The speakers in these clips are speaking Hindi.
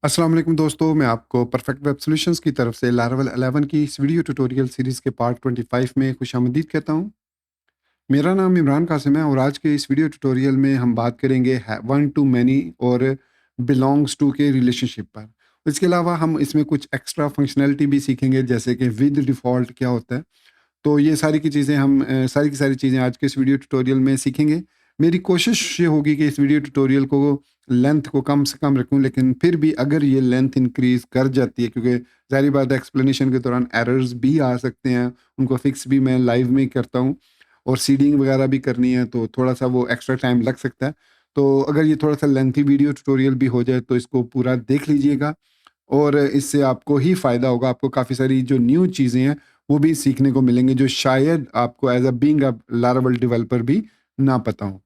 अस्सलाम वालेकुम दोस्तों, मैं आपको परफेक्ट वेब सॉल्यूशंस की तरफ से लारावेल 11 की इस वीडियो ट्यूटोरियल सीरीज़ के पार्ट 25 में खुशामदीद कहता हूँ। मेरा नाम इमरान कासिम है और आज के इस वीडियो ट्यूटोरियल में हम बात करेंगे वन टू मैनी और बिलोंग्स टू के रिलेशनशिप पर। इसके अलावा हम इसमें कुछ एक्स्ट्रा फंक्शनैलिटी भी सीखेंगे, जैसे कि विद डिफ़ॉल्ट क्या होता है। तो ये सारी की चीज़ें हम सारी की सारी चीज़ें आज के इस वीडियो ट्यूटोरियल में सीखेंगे। मेरी कोशिश ये होगी कि इस वीडियो ट्यूटोरियल को लेंथ को कम से कम रखूं, लेकिन फिर भी अगर ये लेंथ इंक्रीज़ कर जाती है, क्योंकि ज़ाहिर बात है एक्सप्लेनेशन के दौरान एरर्स भी आ सकते हैं, उनको फिक्स भी मैं लाइव में ही करता हूँ और सीडिंग वगैरह भी करनी है, तो थोड़ा-सा वो एक्स्ट्रा टाइम लग सकता है। तो अगर ये थोड़ा-सा लेंथी वीडियो ट्यूटोरियल भी हो जाए तो इसको पूरा देख लीजिएगा और इससे आपको ही फ़ायदा होगा। आपको काफ़ी सारी जो न्यू चीज़ें हैं, वो भी सीखने को मिलेंगे, जो शायद आपको as a being a Laravel developer भी ना पता हो।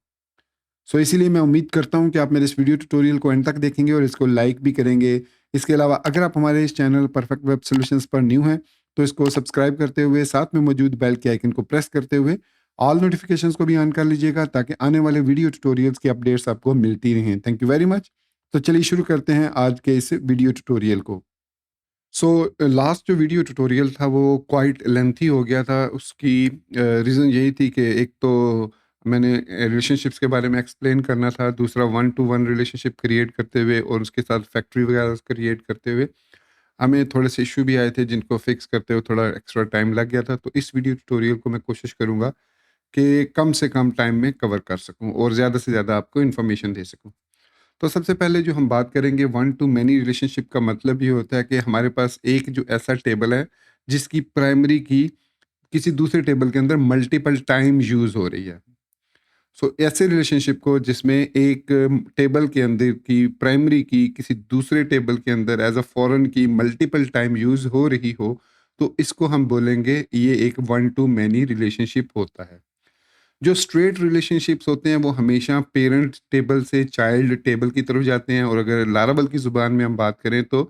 सो इसीलिए मैं उम्मीद करता हूँ कि आप मेरे इस वीडियो ट्यूटोरियल को एंड तक देखेंगे और इसको लाइक भी करेंगे। इसके अलावा अगर आप हमारे इस चैनल परफेक्ट वेब सॉल्यूशंस पर न्यू हैं, तो इसको सब्सक्राइब करते हुए साथ में मौजूद बेल के आइकन को प्रेस करते हुए ऑल नोटिफिकेशंस को भी ऑन कर लीजिएगा, ताकि आने वाले वीडियो ट्यूटोरियल्स की अपडेट्स आपको मिलती रहें। Thank you very much. तो चलिए शुरू करते हैं आज के इस वीडियो ट्यूटोरियल को। सो लास्ट जो वीडियो ट्यूटोरियल था वो क्वाइट लेंथी हो गया था। उसकी रीज़न यही थी कि एक तो मैंने रिलेशनशिप्स के बारे में एक्सप्लेन करना था, दूसरा one two one relationship create करते हुए और उसके साथ फैक्ट्री वगैरह क्रिएट करते हुए हमें थोड़े से इशू भी आए थे, जिनको फिक्स करते हुए थोड़ा एक्स्ट्रा टाइम लग गया था। तो इस वीडियो ट्यूटोरियल को मैं कोशिश करूँगा कि कम से कम टाइम में कवर कर सकूँ और ज़्यादा से ज़्यादा आपको इन्फॉर्मेशन दे सकूँ। तो सबसे पहले जो हम बात करेंगे, वन टू मैनी रिलेशनशिप का मतलब ये होता है कि हमारे पास एक जो ऐसा टेबल है जिसकी प्राइमरी की किसी दूसरे टेबल के अंदर मल्टीपल टाइम यूज़ हो रही है। सो ऐसे रिलेशनशिप को जिसमें एक टेबल के अंदर की प्राइमरी की किसी दूसरे टेबल के अंदर एज अ फॉरेन की मल्टीपल टाइम यूज़ हो रही हो, तो इसको हम बोलेंगे ये एक वन टू मैनी रिलेशनशिप होता है। जो स्ट्रेट रिलेशनशिप्स होते हैं वो हमेशा पेरेंट टेबल से चाइल्ड टेबल की तरफ जाते हैं, और अगर लारावल की ज़ुबान में हम बात करें तो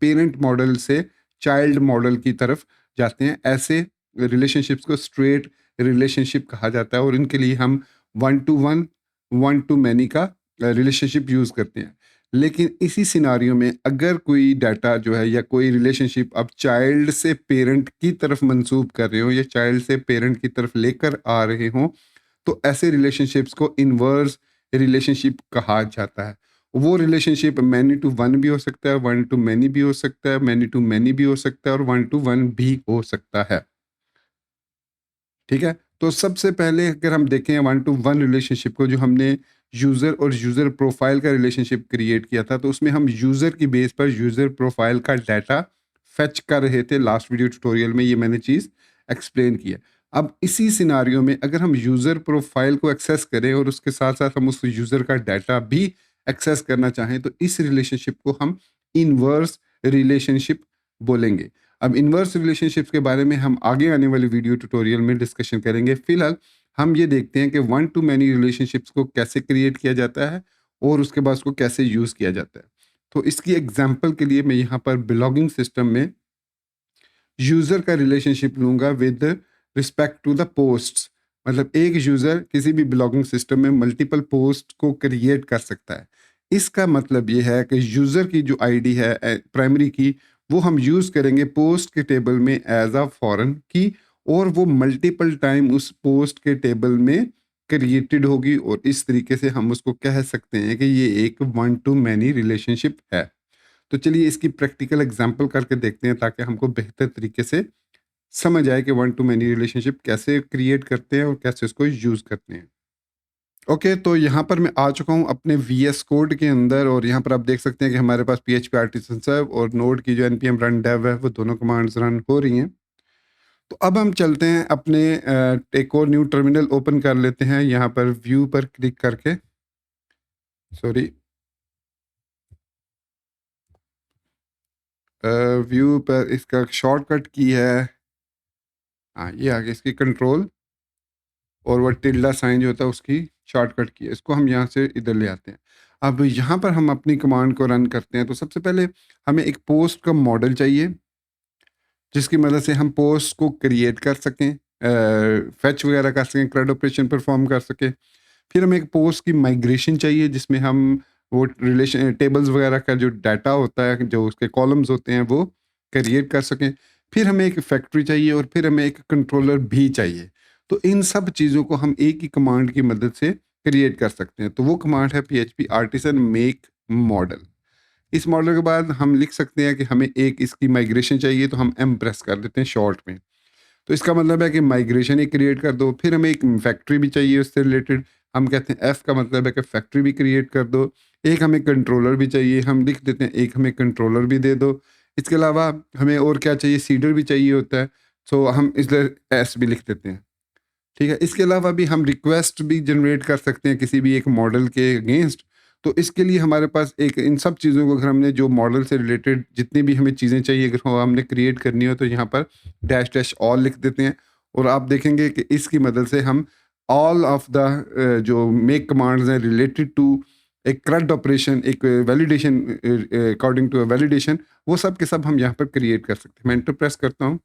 पेरेंट मॉडल से चाइल्ड मॉडल की तरफ जाते हैं। ऐसे रिलेशनशिप्स को स्ट्रेट रिलेशनशिप कहा जाता है और इनके लिए हम one two one, one two many का रिलेशनशिप यूज़ करते हैं। लेकिन इसी सिनारियो में अगर कोई डाटा जो है या कोई रिलेशनशिप अब चाइल्ड से पेरेंट की तरफ मंसूब कर रहे हो या चाइल्ड से पेरेंट की तरफ लेकर आ रहे हों, तो ऐसे रिलेशनशिप्स को इनवर्स रिलेशनशिप कहा जाता है। वो रिलेशनशिप मैनी टू वन भी हो सकता है, वन टू मैनी भी हो सकता है, मैनी टू मैनी भी हो सकता है और वन टू वन भी हो सकता है। ठीक है? तो सबसे पहले अगर हम देखें वन टू वन रिलेशनशिप को, जो हमने यूज़र और यूज़र प्रोफाइल का रिलेशनशिप क्रिएट किया था, तो उसमें हम यूज़र की बेस पर यूज़र प्रोफाइल का डाटा फेच कर रहे थे। लास्ट वीडियो ट्यूटोरियल में ये मैंने चीज़ एक्सप्लेन की है। अब इसी सिनेरियो में अगर हम यूज़र प्रोफाइल को एक्सेस करें और उसके साथ-साथ हम उस यूज़र का डाटा भी एक्सेस करना चाहें, तो इस रिलेशनशिप को हम इनवर्स रिलेशनशिप बोलेंगे। अब इनवर्स रिलेशनशिप्स के बारे में हम आगे आने वाली वीडियो ट्यूटोरियल में डिस्कशन करेंगे। फिलहाल हम ये देखते हैं कि वन टू मैनी रिलेशनशिप्स को कैसे क्रिएट किया जाता है और उसके बाद उसको कैसे यूज़ किया जाता है। तो इसकी एग्जांपल के लिए मैं यहाँ पर बिलॉगिंग सिस्टम में यूज़र का रिलेशनशिप लूँगा with respect to the posts. मतलब एक यूज़र किसी भी बिलॉगिंग सिस्टम में मल्टीपल पोस्ट को क्रिएट कर सकता है। इसका मतलब ये है कि यूज़र की जो आईडी है प्राइमरी की, वो हम यूज़ करेंगे पोस्ट के टेबल में एज अ फॉरेन की, और वो मल्टीपल टाइम उस पोस्ट के टेबल में क्रिएटेड होगी, और इस तरीके से हम उसको कह सकते हैं कि ये एक वन टू मैनी रिलेशनशिप है। तो चलिए इसकी प्रैक्टिकल एग्जांपल करके देखते हैं, ताकि हमको बेहतर तरीके से समझ आए कि वन टू मैनी रिलेशनशिप कैसे क्रिएट करते हैं और कैसे उसको यूज़ करते हैं। ओके, तो यहाँ पर मैं आ चुका हूँ अपने वीएस कोड के अंदर, और यहाँ पर आप देख सकते हैं कि हमारे पास पीएचपी आर्टिसन सर्व और नोड की जो एनपीएम रन डेव है, वो दोनों कमांड्स रन हो रही हैं। तो अब हम चलते हैं अपने एक और न्यू टर्मिनल ओपन कर लेते हैं, यहाँ पर व्यू पर क्लिक करके। सॉरी, व्यू पर इसका शॉर्टकट की है, हाँ ये आ गया, इसकी कंट्रोल और वो टिल्डा साइन जो होता है उसकी शॉर्टकट की है। इसको हम यहाँ से इधर ले आते हैं। अब यहाँ पर हम अपनी कमांड को रन करते हैं, तो सबसे पहले हमें एक पोस्ट का मॉडल चाहिए, जिसकी मदद से हम पोस्ट को क्रिएट कर सकें, फेच वगैरह कर सकें, CRUD ऑपरेशन परफॉर्म कर सकें। फिर हमें एक पोस्ट की माइग्रेशन चाहिए, जिसमें हम वो रिलेशन टेबल्स वगैरह का जो डाटा होता है, जो उसके कॉलम्स होते हैं, वो क्रिएट कर सकें। फिर हमें एक फैक्ट्री चाहिए और फिर हमें एक कंट्रोलर भी चाहिए। तो इन सब चीज़ों को हम एक ही कमांड की मदद से क्रिएट कर सकते हैं। तो वो कमांड है PHP आर्टिसन मेक मॉडल। इस मॉडल के बाद हम लिख सकते हैं कि हमें एक इसकी माइग्रेशन चाहिए, तो हम एम प्रेस कर देते हैं शॉर्ट में। तो इसका मतलब है कि माइग्रेशन एक क्रिएट कर दो। फिर हमें एक फैक्ट्री भी चाहिए उससे रिलेटेड, हम कहते हैं एफ का मतलब है कि फैक्ट्री भी क्रिएट कर दो। एक हमें कंट्रोलर भी चाहिए, हम लिख देते हैं एक हमें कंट्रोलर भी दे दो। इसके अलावा हमें और क्या चाहिए, सीडर भी चाहिए होता है, सो हम इसलिए एस भी लिख देते हैं। ठीक है, इसके अलावा भी हम रिक्वेस्ट भी जनरेट कर सकते हैं किसी भी एक मॉडल के अगेंस्ट। तो इसके लिए हमारे पास एक इन सब चीज़ों को, अगर हमने जो मॉडल से रिलेटेड जितनी भी हमें चीज़ें चाहिए अगर वो हमने क्रिएट करनी हो, तो यहाँ पर डैश डैश ऑल लिख देते हैं। और आप देखेंगे कि इसकी मदद से हम ऑल ऑफ द जो मेक कमांड्स हैं रिलेटेड टू एक करंट ऑपरेशन, एक वैलिडेशन, अकॉर्डिंग टू वैलिडेशन, वो सब के सब हम यहाँ पर क्रिएट कर सकते हैं। मैं एंटर प्रेस करता हूँ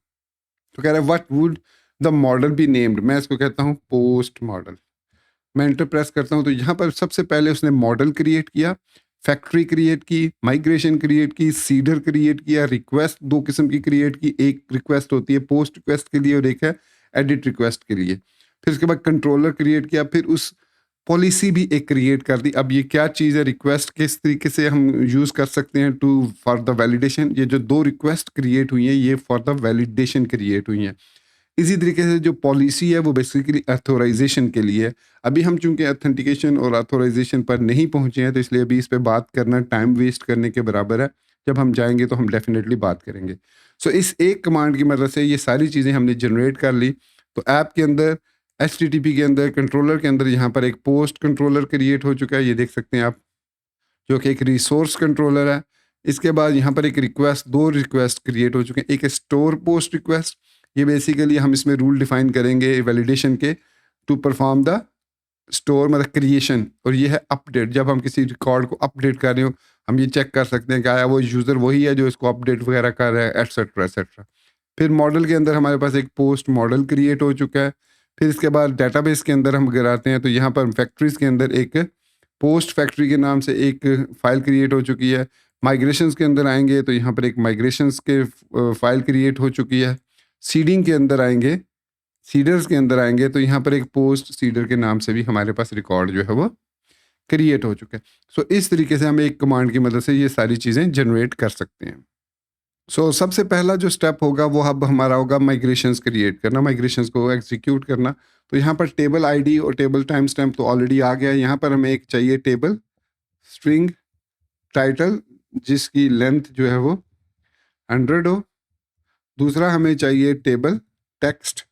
तो कह रहा है what would the model be named. मैं इसको कहता हूँ पोस्ट मॉडल। मैं एंटर प्रेस करता हूँ तो यहाँ पर सबसे पहले उसने मॉडल क्रिएट किया, फैक्ट्री क्रिएट की, माइग्रेशन क्रिएट की, सीडर क्रिएट किया, रिक्वेस्ट दो किस्म की क्रिएट की। एक रिक्वेस्ट होती है पोस्ट रिक्वेस्ट के लिए और एक है एडिट रिक्वेस्ट के लिए। फिर उसके बाद कंट्रोलर क्रिएट किया, फिर उस पॉलिसी भी एक क्रिएट कर दी। अब ये क्या चीज़ है, रिक्वेस्ट किस तरीके से हम यूज़ कर सकते हैं टू फॉर द वैलिडेशन। ये जो दो रिक्वेस्ट क्रिएट हुई हैं ये फॉर द वैलिडेशन क्रिएट हुई हैं। इसी तरीके से जो पॉलिसी है वो बेसिकली अथोराइजेशन के लिए है। अभी हम चूंकि अथेंटिकेशन और अथोराइजेशन पर नहीं पहुंचे हैं, तो इसलिए अभी इस पे बात करना टाइम वेस्ट करने के बराबर है। जब हम जाएंगे तो हम डेफिनेटली बात करेंगे। सो इस एक कमांड की मदद से ये सारी चीज़ें हमने जनरेट कर ली। तो ऐप के अंदर, HTTP के अंदर, कंट्रोलर के अंदर यहाँ पर एक पोस्ट कंट्रोलर क्रिएट हो चुका है, ये देख सकते हैं आप, जो कि एक रिसोर्स कंट्रोलर है। इसके बाद यहाँ पर एक रिक्वेस्ट, दो रिक्वेस्ट क्रिएट हो चुके हैं। एक स्टोर पोस्ट रिक्वेस्ट, ये बेसिकली हम इसमें रूल डिफाइन करेंगे वैलिडेशन के, टू परफॉर्म द स्टोर मतलब क्रिएशन। और ये है अपडेट, जब हम किसी रिकॉर्ड को अपडेट कर रहे हो हम ये चेक कर सकते हैं कि आया वो यूज़र वही है जो इसको अपडेट वगैरह कर रहा है, एटसेट्रा एटसेट्रा। फिर मॉडल के अंदर हमारे पास एक पोस्ट मॉडल क्रिएट हो चुका है। फिर इसके बाद डेटाबेस के अंदर हम अगर आते हैं तो यहाँ पर फैक्ट्रीज के अंदर एक पोस्ट फैक्ट्री के नाम से एक फाइल क्रिएट हो चुकी है। माइग्रेशंस के अंदर आएंगे तो यहाँ पर एक माइग्रेशंस के फाइल क्रिएट हो चुकी है। सीडिंग के अंदर आएंगे, सीडर्स के अंदर आएंगे तो यहाँ पर एक पोस्ट सीडर के नाम से भी हमारे पास रिकॉर्ड जो है वो क्रिएट हो चुका है। सो इस तरीके से हम एक कमांड की मदद से ये सारी चीज़ें जनरेट कर सकते हैं। सबसे पहला जो स्टेप होगा वो अब हमारा होगा माइग्रेशंस क्रिएट करना, माइग्रेशंस को एग्जीक्यूट करना। तो यहाँ पर टेबल आईडी और टेबल टाइम स्टैम्प तो ऑलरेडी आ गया है। यहाँ पर हमें एक चाहिए टेबल स्ट्रिंग टाइटल जिसकी लेंथ जो है वो 100 हो। दूसरा हमें चाहिए टेबल टेक्स्ट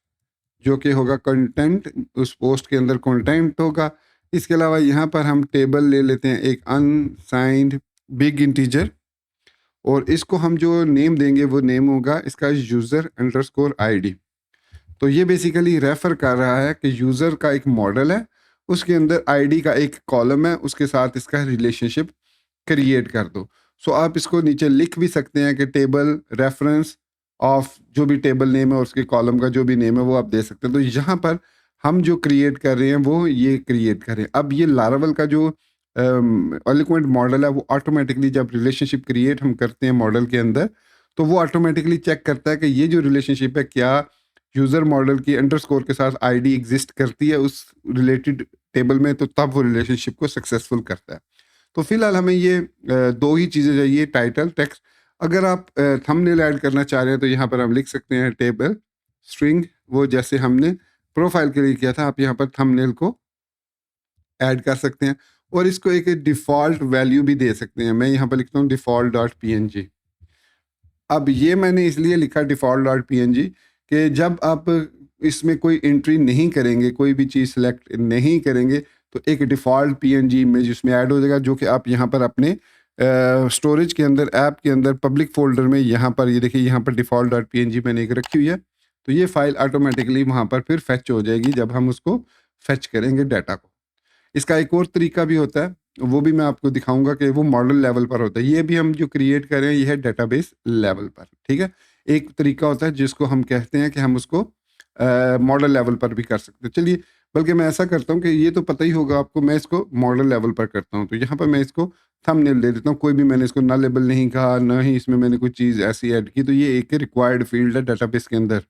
जो कि होगा कंटेंट, उस पोस्ट के अंदर कंटेंट होगा। इसके अलावा यहाँ पर हम टेबल ले लेते हैं एक अनसाइंड बिग इंटीजर, और इसको हम जो नेम देंगे वो नेम होगा इसका यूज़र अंडरस्कोर आईडी। तो ये बेसिकली रेफर कर रहा है कि यूज़र का एक मॉडल है, उसके अंदर आईडी का एक कॉलम है, उसके साथ इसका रिलेशनशिप क्रिएट कर दो। आप इसको नीचे लिख भी सकते हैं कि टेबल रेफरेंस ऑफ जो भी टेबल नेम है और उसके कॉलम का जो भी नेम है वो आप दे सकते हैं। तो यहाँ पर हम जो क्रिएट कर रहे हैं वो ये क्रिएट करें। अब ये लारावल का जो एलिक्वेंट मॉडल है वो ऑटोमेटिकली जब रिलेशनशिप क्रिएट हम करते हैं मॉडल के अंदर, तो वो ऑटोमेटिकली चेक करता है कि ये जो रिलेशनशिप है क्या यूज़र मॉडल की अंडरस्कोर के साथ आईडी एग्जिस्ट करती है उस रिलेटेड टेबल में, तो तब वो रिलेशनशिप को सक्सेसफुल करता है। तो फिलहाल हमें ये दो ही चीज़ें चाहिए, टाइटल टेक्स्ट। अगर आप थंबनेल ऐड करना चाह रहे हैं तो यहाँ पर हम लिख सकते हैं टेबल स्ट्रिंग, वो जैसे हमने प्रोफाइल के लिए किया था, आप यहाँ पर थंबनेल को ऐड कर सकते हैं और इसको एक डिफ़ॉल्ट वैल्यू भी दे सकते हैं। मैं यहाँ पर लिखता हूँ default.png। अब ये मैंने इसलिए लिखा default.png कि जब आप इसमें कोई एंट्री नहीं करेंगे, कोई भी चीज़ सेलेक्ट नहीं करेंगे, तो एक डिफ़ॉल्ट पीएनजी इमेज उसमें ऐड हो जाएगा, जो कि आप यहाँ पर अपने स्टोरेज के अंदर, ऐप के अंदर पब्लिक फोल्डर में, यहाँ पर ये देखिए यहाँ पर default.png मैंने एक रखी हुई है। तो ये फाइल ऑटोमेटिकली वहाँ पर फिर फैच हो जाएगी जब हम उसको फैच करेंगे डाटा को। इसका एक और तरीका भी होता है, वो भी मैं आपको दिखाऊंगा कि वो मॉडल लेवल पर होता है। ये भी हम जो क्रिएट कर रहे हैं ये है डेटाबेस लेवल पर, ठीक है। एक तरीका होता है जिसको हम कहते हैं कि हम उसको मॉडल लेवल पर भी कर सकते हैं। चलिए बल्कि मैं ऐसा करता हूँ कि ये तो पता ही होगा आपको, मैं इसको मॉडल लेवल पर करता हूँ। तो यहाँ पर मैं इसको थंबनेल दे देता हूँ, कोई भी मैंने इसको ना लेबल नहीं कहा, ना ही इसमें मैंने कोई चीज़ ऐसी ऐड की। तो ये एक रिक्वायर्ड फील्ड है डेटाबेस के अंदर,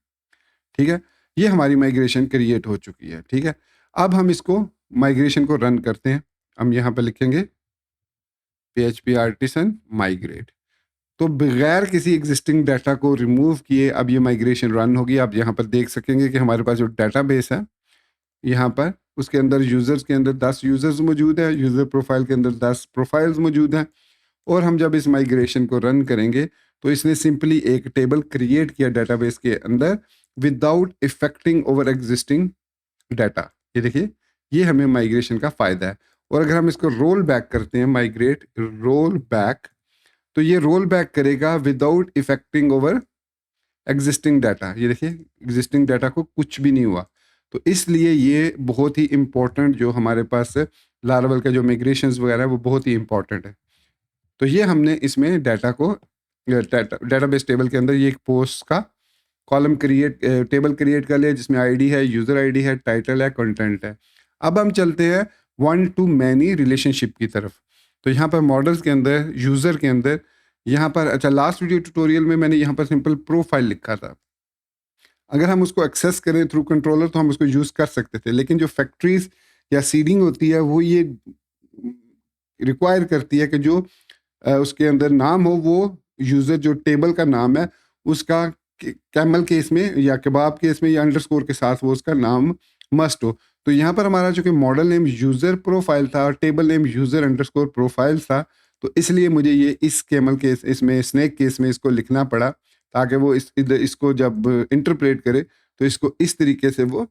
ठीक है? ये हमारी माइग्रेशन क्रिएट हो चुकी है, ठीक है? अब हम इसको माइग्रेशन को रन करते हैं। हम यहाँ पे लिखेंगे PHP आर्टिसन माइग्रेट। तो बगैर किसी एग्जिस्टिंग डाटा को रिमूव किए अब ये माइग्रेशन रन होगी। आप यहाँ पर देख सकेंगे कि हमारे पास जो डाटाबेस है, यहाँ पर उसके अंदर यूज़र्स के अंदर 10 यूज़र्स मौजूद है, यूज़र प्रोफाइल के अंदर 10 प्रोफाइल्स मौजूद हैं। और हम जब इस माइग्रेशन को रन करेंगे तो इसने सिंपली एक टेबल क्रिएट किया डाटाबेस के अंदर without affecting over existing data. ये देखिए, ये हमें माइग्रेशन का फ़ायदा है। और अगर हम इसको रोल बैक करते हैं, माइग्रेट रोल बैक, तो ये रोल बैक करेगा without affecting over existing data. ये देखिए, एग्जिस्टिंग डाटा को कुछ भी नहीं हुआ। तो इसलिए ये बहुत ही इम्पोर्टेंट जो हमारे पास लारावल का जो मिग्रेशंस वगैरह है वो बहुत ही इम्पोर्टेंट है। तो ये हमने इसमें डाटा को डाटाबेस टेबल के अंदर ये एक पोस्ट का कॉलम क्रिएट टेबल क्रिएट कर लिया जिसमें आईडी है, यूज़र आईडी है, टाइटल है, कंटेंट है। अब हम चलते हैं वन टू मैनी रिलेशनशिप की तरफ। तो यहाँ पर मॉडल्स के अंदर, यूज़र के अंदर, यहाँ पर अच्छा लास्ट वीडियो ट्यूटोरियल में मैंने यहाँ पर सिंपल प्रोफाइल लिखा था। अगर हम उसको एक्सेस करें थ्रू कंट्रोलर तो हम उसको यूज़ कर सकते थे, लेकिन जो फैक्ट्रीज या सीडिंग होती है वो ये रिक्वायर करती है कि जो उसके अंदर नाम हो वो यूज़र जो टेबल का नाम है उसका कैमल केस में या कबाब केस में या अंडरस्कोर के साथ वो उसका नाम मस्ट हो। तो यहाँ पर हमारा जो कि मॉडल नेम यूज़र प्रोफाइल था और table name user underscore profile था, तो इसलिए मुझे ये इस कैमल केस इसमें स्नैक केस में इसको लिखना पड़ा ताकि वो इसको जब इंटरप्रेट करे तो इसको इस तरीके से वो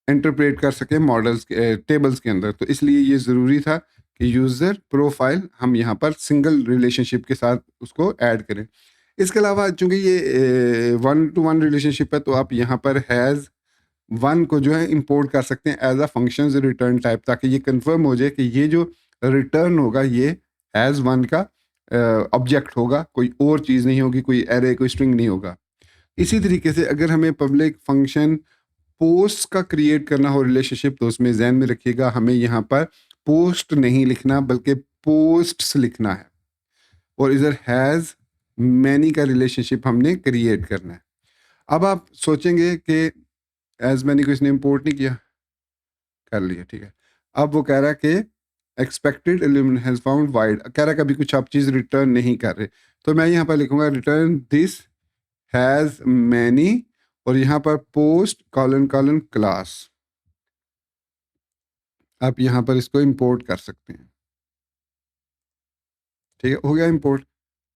इंटरप्रेट कर सके मॉडल्स के टेबल्स के अंदर। तो इसलिए ये ज़रूरी था कि यूज़र प्रोफाइल हम यहाँ पर सिंगल रिलेशनशिप के साथ उसको ऐड करें। इसके अलावा चूँकि ये वन टू वन रिलेशनशिप है तो आप यहाँ पर हैज़ वन को जो है इंपोर्ट कर सकते हैं as a functions return type, ताकि ये कंफर्म हो जाए कि ये जो रिटर्न होगा ये हैज़ वन का ऑब्जेक्ट होगा, कोई और चीज़ नहीं होगी, कोई एरे कोई स्ट्रिंग नहीं होगा। इसी तरीके से अगर हमें पब्लिक फंक्शन पोस्ट का क्रिएट करना हो रिलेशनशिप तो उसमें ध्यान में रखिएगा हमें यहाँ पर पोस्ट नहीं लिखना बल्कि पोस्ट्स लिखना है, और इधर हैज़ मैनी का रिलेशनशिप हमने क्रिएट करना है। अब आप सोचेंगे कि एज मैनी को इसने इंपोर्ट नहीं किया, कर लिया, ठीक है। अब वो कह रहा है कि expected element has found wide, कह रहा है कभी कुछ आप चीज़ रिटर्न नहीं कर रहे, तो मैं यहाँ पर लिखूंगा रिटर्न दिस हैज़ मैनी और यहाँ पर पोस्ट कॉलन कॉलन क्लास। आप यहाँ पर इसको इंपोर्ट कर सकते हैं, ठीक है, हो गया इंपोर्ट।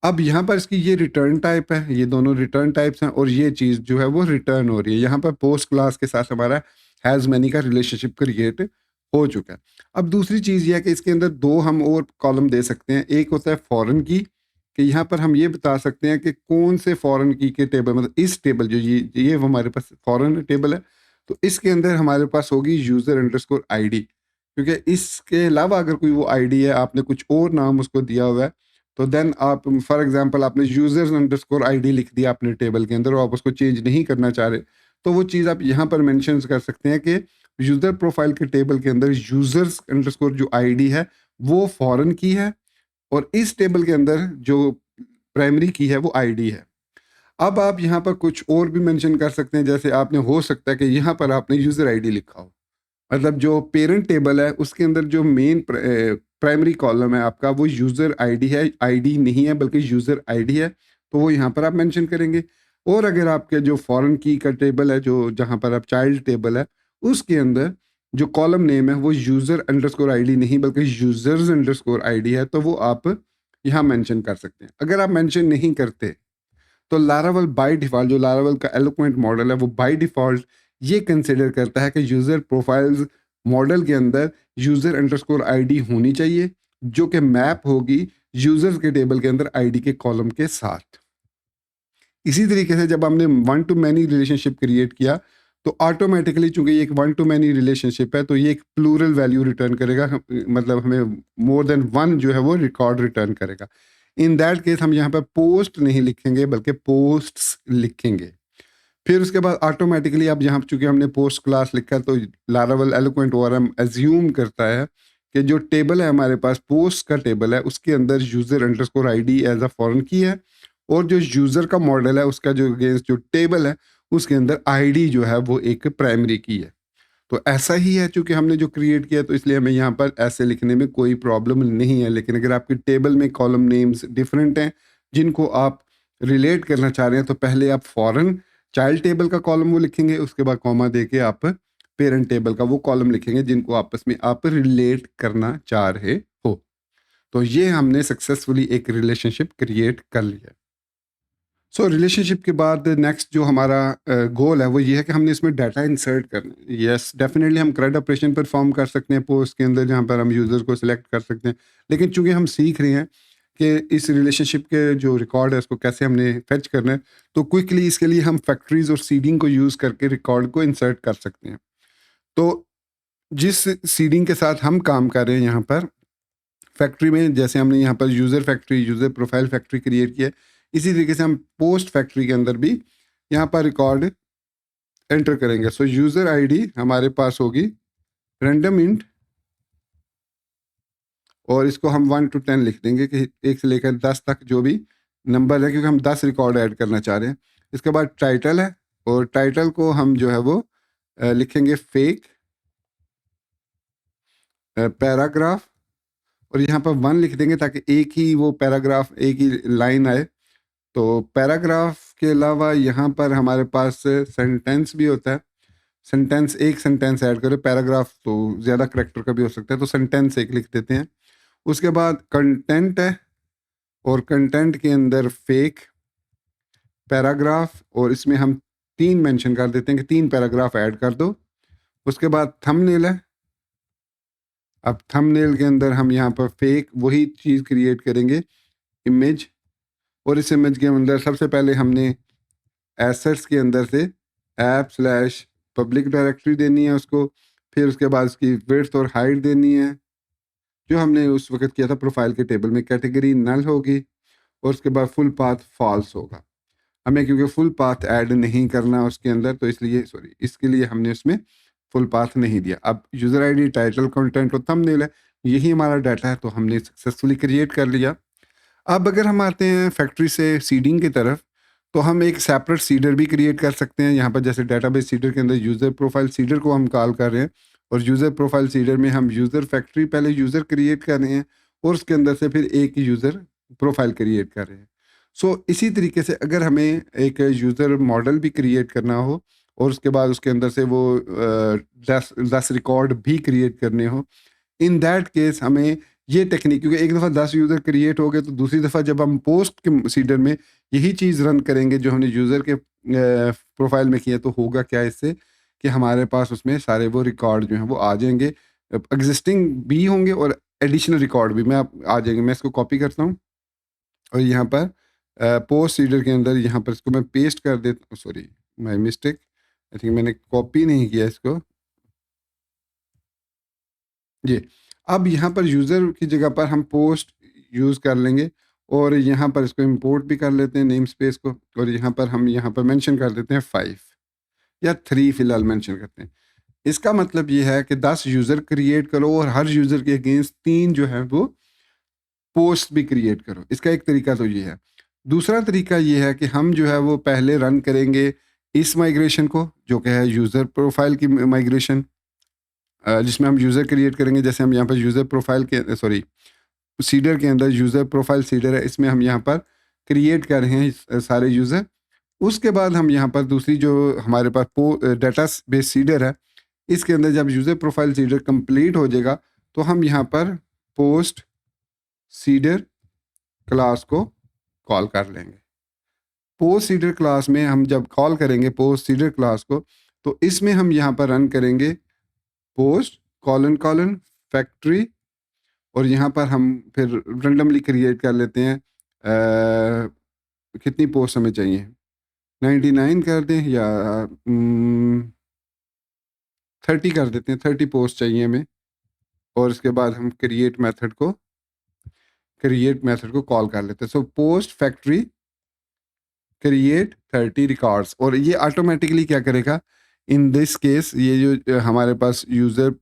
अब यहाँ पर इसकी ये रिटर्न टाइप है, ये दोनों रिटर्न टाइप्स हैं और ये चीज़ जो है वो रिटर्न हो रही है। यहाँ पर पोस्ट क्लास के साथ हमारा हैज़ मैनी का रिलेशनशिप क्रिएट हो चुका है। अब दूसरी चीज़ ये है कि इसके अंदर दो हम और कॉलम दे सकते हैं। एक होता है फॉरेन की, कि यहाँ पर हम ये बता सकते हैं कि कौन से फॉरेन की के टेबल, मतलब इस टेबल जो ये हमारे पास फॉरेन टेबल है, तो इसके अंदर हमारे पास होगी यूज़र अंडरस्कोर आईडी, क्योंकि इसके अलावा अगर कोई वो आईडी है आपने कुछ और नाम उसको दिया हुआ है तो देन आप फॉर एग्जांपल आपने यूजर्स अंडरस्कोर आईडी लिख दिया अपने टेबल के अंदर और आप उसको चेंज नहीं करना चाह रहे, तो वो चीज़ आप यहाँ पर मेंशन कर सकते हैं कि यूज़र प्रोफाइल के टेबल के अंदर यूजर्स अंडरस्कोर जो आईडी है वो फॉरेन की है और इस टेबल के अंदर जो प्राइमरी की है वो आईडी है। अब आप यहाँ पर कुछ और भी मेंशन कर सकते हैं, जैसे आपने हो सकता है कि यहाँ पर आपने यूज़र आईडी लिखा हो, मतलब जो पेरेंट टेबल है उसके अंदर जो मेन प्राइमरी कॉलम है आपका वो यूज़र आईडी है, आईडी नहीं है बल्कि यूज़र आईडी है, तो वो यहाँ पर आप मेंशन करेंगे। और अगर आपके जो फॉरेन की का टेबल है जो जहाँ पर आप चाइल्ड टेबल है उसके अंदर जो कॉलम नेम है वो यूज़र अंडरस्कोर आईडी नहीं बल्कि यूज़र्स अंडरस्कोर आईडी है, तो वो आप यहाँ मेंशन कर सकते हैं। अगर आप मेंशन नहीं करते तो लारावल बाय डिफ़ॉल्ट, जो लारावल का एलोक्वेंट मॉडल है वो बाय डिफ़ॉल्ट ये कंसिडर करता है कि यूज़र प्रोफाइल्स मॉडल के अंदर यूज़र अंडरस्कोर आईडी होनी चाहिए जो कि मैप होगी यूज़र्स के टेबल के अंदर आईडी के कॉलम के साथ। इसी तरीके से जब हमने one two many relationship create किया तो ऑटोमेटिकली चूंकि ये एक वन टू मैनी रिलेशनशिप है तो ये एक प्लूरल वैल्यू रिटर्न करेगा, मतलब हमें मोर देन वन जो है वो रिकॉर्ड रिटर्न करेगा। इन दैट केस हम यहाँ पर पोस्ट नहीं लिखेंगे बल्कि पोस्ट्स लिखेंगे। फिर उसके बाद ऑटोमेटिकली अब यहाँ चूंकि हमने पोस्ट क्लास लिखा है तो लारावल एलोक्वेंट ओआरएम एज्यूम करता है कि जो टेबल है हमारे पास पोस्ट का टेबल है उसके अंदर user underscore ID as a foreign key है, और जो यूजर का मॉडल है उसका जो अगेंस्ट जो टेबल है उसके अंदर आईडी जो है वो एक प्राइमरी की है। तो ऐसा ही है, चूंकि हमने जो क्रिएट किया तो इसलिए हमें यहाँ पर ऐसे लिखने में कोई प्रॉब्लम नहीं है। लेकिन अगर आपके टेबल में कॉलम नेम्स डिफरेंट हैं जिनको आप रिलेट करना चाह रहे हैं तो पहले आप फॉरेन चाइल्ड टेबल का कॉलम वो लिखेंगे, उसके बाद कॉमा दे के आप पेरेंट टेबल का वो कॉलम लिखेंगे जिनको आपस में आप रिलेट करना चाह रहे हो। तो ये हमने सक्सेसफुली एक रिलेशनशिप क्रिएट कर लिया। सो रिलेशनशिप के बाद नेक्स्ट जो हमारा गोल है वो ये है कि हमने इसमें डाटा इंसर्ट करना है। यस डेफिनेटली हम CRUD ऑपरेशन परफॉर्म कर सकते हैं पोस्ट के अंदर जहाँ पर हम यूज़र को सिलेक्ट कर सकते हैं, लेकिन चूंकि हम सीख रहे हैं कि इस रिलेशनशिप के जो रिकॉर्ड है उसको कैसे हमने फेच करना है, तो क्विकली इसके लिए हम फैक्ट्रीज और सीडिंग को यूज़ करके रिकॉर्ड को इंसर्ट कर सकते हैं। तो जिस सीडिंग के साथ हम काम कर रहे हैं यहाँ पर फैक्ट्री में, जैसे हमने यहाँ पर user factory user profile factory create किया है, इसी तरीके से हम पोस्ट फैक्ट्री के अंदर भी यहाँ पर रिकॉर्ड एंटर करेंगे। सो यूज़र आईडी हमारे पास होगी रैंडम इंट, और इसको हम 1 to 10 लिख देंगे कि 1 से लेकर 10 तक जो भी नंबर है, क्योंकि हम 10 रिकॉर्ड ऐड करना चाह रहे हैं। इसके बाद टाइटल है, और टाइटल को हम जो है वो लिखेंगे फेक पैराग्राफ, और यहाँ पर 1 लिख देंगे ताकि एक ही वो पैराग्राफ एक ही लाइन आए। तो पैराग्राफ के अलावा यहाँ पर हमारे पास सेंटेंस भी होता है। सेंटेंस एक सेंटेंस ऐड करें, पैराग्राफ तो ज़्यादा करेक्टर का भी हो सकता है, तो सेंटेंस एक लिख देते हैं। उसके बाद कंटेंट है, और कंटेंट के अंदर फेक पैराग्राफ, और इसमें हम 3 मेंशन कर देते हैं कि 3 पैराग्राफ ऐड कर दो। उसके बाद थंबनेल है। अब थंबनेल के अंदर हम यहाँ पर फेक वही चीज़ क्रिएट करेंगे, इमेज, और इस इमेज के अंदर सबसे पहले हमने एसेट्स के अंदर से ऐप स्लैश पब्लिक डायरेक्टरी देनी है उसको। फिर उसके बाद उसकी विड्थ और हाइट देनी है जो हमने उस वक्त किया था प्रोफाइल के टेबल में। कैटेगरी नल होगी, और उसके बाद फुल पाथ फॉल्स होगा। हमें क्योंकि फुल पाथ ऐड नहीं करना उसके अंदर, तो इसलिए सॉरी इसके लिए हमने उसमें फुल पाथ नहीं दिया। अब यूज़र आईडी टाइटल कंटेंट और थंबनेल है, यही हमारा डाटा है, तो हमने सक्सेसफुली क्रिएट कर लिया। अब अगर हम आते हैं फैक्ट्री से सीडिंग की तरफ, तो हम एक सेपरेट सीडर भी क्रिएट कर सकते हैं। यहाँ पर जैसे डेटाबेस सीडर के अंदर यूज़र प्रोफाइल सीडर को हम कॉल कर रहे हैं, और यूज़र प्रोफाइल सीडर में हम यूज़र फैक्ट्री पहले यूज़र क्रिएट कर रहे हैं, और उसके अंदर से फिर एक यूज़र प्रोफाइल क्रिएट कर रहे हैं। सो इसी तरीके से अगर हमें एक यूज़र मॉडल भी क्रिएट करना हो, और उसके बाद उसके अंदर से वो 10 रिकॉर्ड भी क्रिएट करने हो, इन दैट केस हमें ये टेक्निक, क्योंकि एक दफ़ा 10 यूज़र क्रिएट हो गए तो दूसरी दफ़ा जब हम पोस्ट के सीडर में यही चीज़ रन करेंगे जो हमने यूज़र के प्रोफाइल में किया, तो होगा क्या इससे कि हमारे पास उसमें सारे वो रिकॉर्ड जो हैं वो आ जाएंगे, एग्जिस्टिंग भी होंगे और एडिशनल रिकॉर्ड भी मैं आप आ जाएंगे। मैं इसको कॉपी करता हूँ, और यहाँ पर पोस्ट सीडर के अंदर यहाँ पर इसको मैं पेस्ट कर देता हूँ। Sorry my mistake, I think मैंने कॉपी नहीं किया इसको। जी, अब यहाँ पर यूज़र की जगह पर हम पोस्ट यूज़ कर लेंगे, और यहाँ पर इसको इंपोर्ट भी कर लेते हैं नेम स्पेस को, और यहाँ पर हम यहाँ पर मेंशन कर देते हैं 5 या 3 फिलहाल मेंशन करते हैं। इसका मतलब ये है कि 10 यूज़र क्रिएट करो, और हर यूज़र के अगेंस्ट 3 जो है वो पोस्ट भी क्रिएट करो। इसका एक तरीका तो ये है। दूसरा तरीका ये है कि हम जो है वो पहले रन करेंगे इस माइग्रेशन को, जो कि है यूज़र प्रोफाइल की माइग्रेशन, जिसमें हम यूज़र क्रिएट करेंगे। जैसे हम यहाँ पर यूज़र प्रोफाइल के सॉरी सीडर के अंदर यूज़र प्रोफाइल सीडर है, इसमें हम यहाँ पर क्रिएट कर रहे हैं सारे यूज़र। उसके बाद हम यहाँ पर दूसरी जो हमारे पास डाटा बेस सीडर है, इसके अंदर जब यूज़र प्रोफाइल सीडर कंप्लीट हो जाएगा तो हम यहाँ पर पोस्ट सीडर क्लास को कॉल कर लेंगे। पोस्ट सीडर क्लास में हम जब कॉल करेंगे पोस्ट सीडर क्लास को, तो इसमें हम यहाँ पर रन करेंगे पोस्ट कॉलन कॉलन फैक्ट्री, और यहाँ पर हम फिर रेंडमली क्रिएट कर लेते हैं कितनी पोस्ट हमें चाहिए, 99 कर दें या 30 कर देते हैं, 30 पोस्ट चाहिए हमें। और इसके बाद हम क्रिएट मेथड को कॉल कर लेते हैं। So post factory create 30 records, और ये ऑटोमेटिकली क्या करेगा इन दिस केस, ये जो हमारे पास यूज़र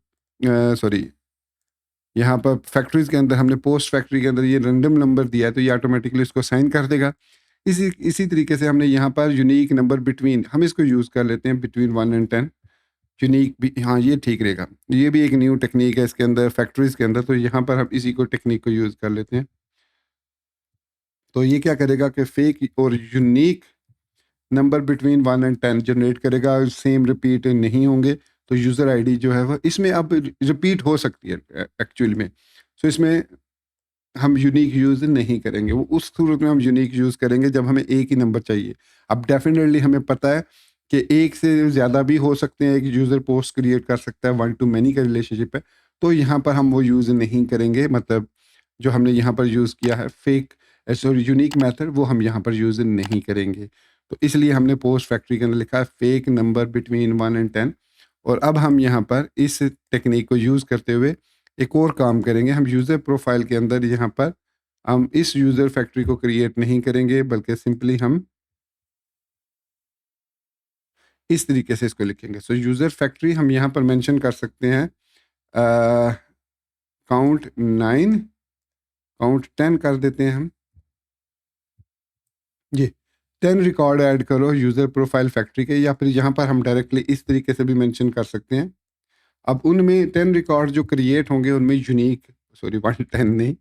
सॉरी यहाँ पर फैक्ट्रीज के अंदर हमने पोस्ट फैक्ट्री के अंदर ये रैंडम नंबर दिया है, तो ये ऑटोमेटिकली इसको साइन कर देगा। इसी इसी तरीके से हमने यहाँ पर यूनिक नंबर बिटवीन, हम इसको यूज़ कर लेते हैं बिटवीन 1 और 10 यूनिक भी, हाँ ये ठीक रहेगा। ये भी एक न्यू टेक्निक है इसके अंदर फैक्ट्रीज के अंदर, तो यहाँ पर हम इसी को टेक्निक को यूज़ कर लेते हैं। तो ये क्या करेगा कि फेक और यूनिक नंबर बिटवीन 1 और 10 जनरेट करेगा, सेम रिपीट नहीं होंगे। तो यूज़र आईडी जो है वो इसमें अब रिपीट हो सकती है एक्चुअली में। सो इसमें हम यूनिक यूज़ नहीं करेंगे, वो उस सूरत में हम यूनिक यूज़ करेंगे जब हमें एक ही नंबर चाहिए। अब डेफिनेटली हमें पता है कि एक से ज़्यादा भी हो सकते हैं, एक यूज़र पोस्ट क्रिएट कर सकता है, वन टू मैनी का रिलेशनशिप है। तो यहाँ पर हम वो यूज़ नहीं करेंगे, मतलब जो हमने यहाँ पर यूज़ किया है फेक सॉरी यूनिक मेथड, वो हम यहाँ पर यूज़ नहीं करेंगे। तो इसलिए हमने पोस्ट फैक्ट्री के अंदर लिखा है फेक नंबर बिटवीन 1 और 10। और अब हम यहाँ पर इस टेक्निक को यूज़ करते हुए एक और काम करेंगे। हम यूज़र प्रोफाइल के अंदर यहाँ पर हम इस यूज़र फैक्ट्री को क्रिएट नहीं करेंगे, बल्कि सिंपली हम इस तरीके से इसको लिखेंगे। सो यूज़र फैक्ट्री हम यहाँ पर मेंशन कर सकते हैं काउंट 9, काउंट 10 कर देते हैं हम। जी, 10 रिकॉर्ड ऐड करो यूज़र प्रोफाइल फैक्ट्री के, या फिर यहाँ पर हम डायरेक्टली इस तरीके से भी मेंशन कर सकते हैं। अब उनमें 10 रिकॉर्ड जो क्रिएट होंगे उनमें यूनिक सॉरी 110 नहीं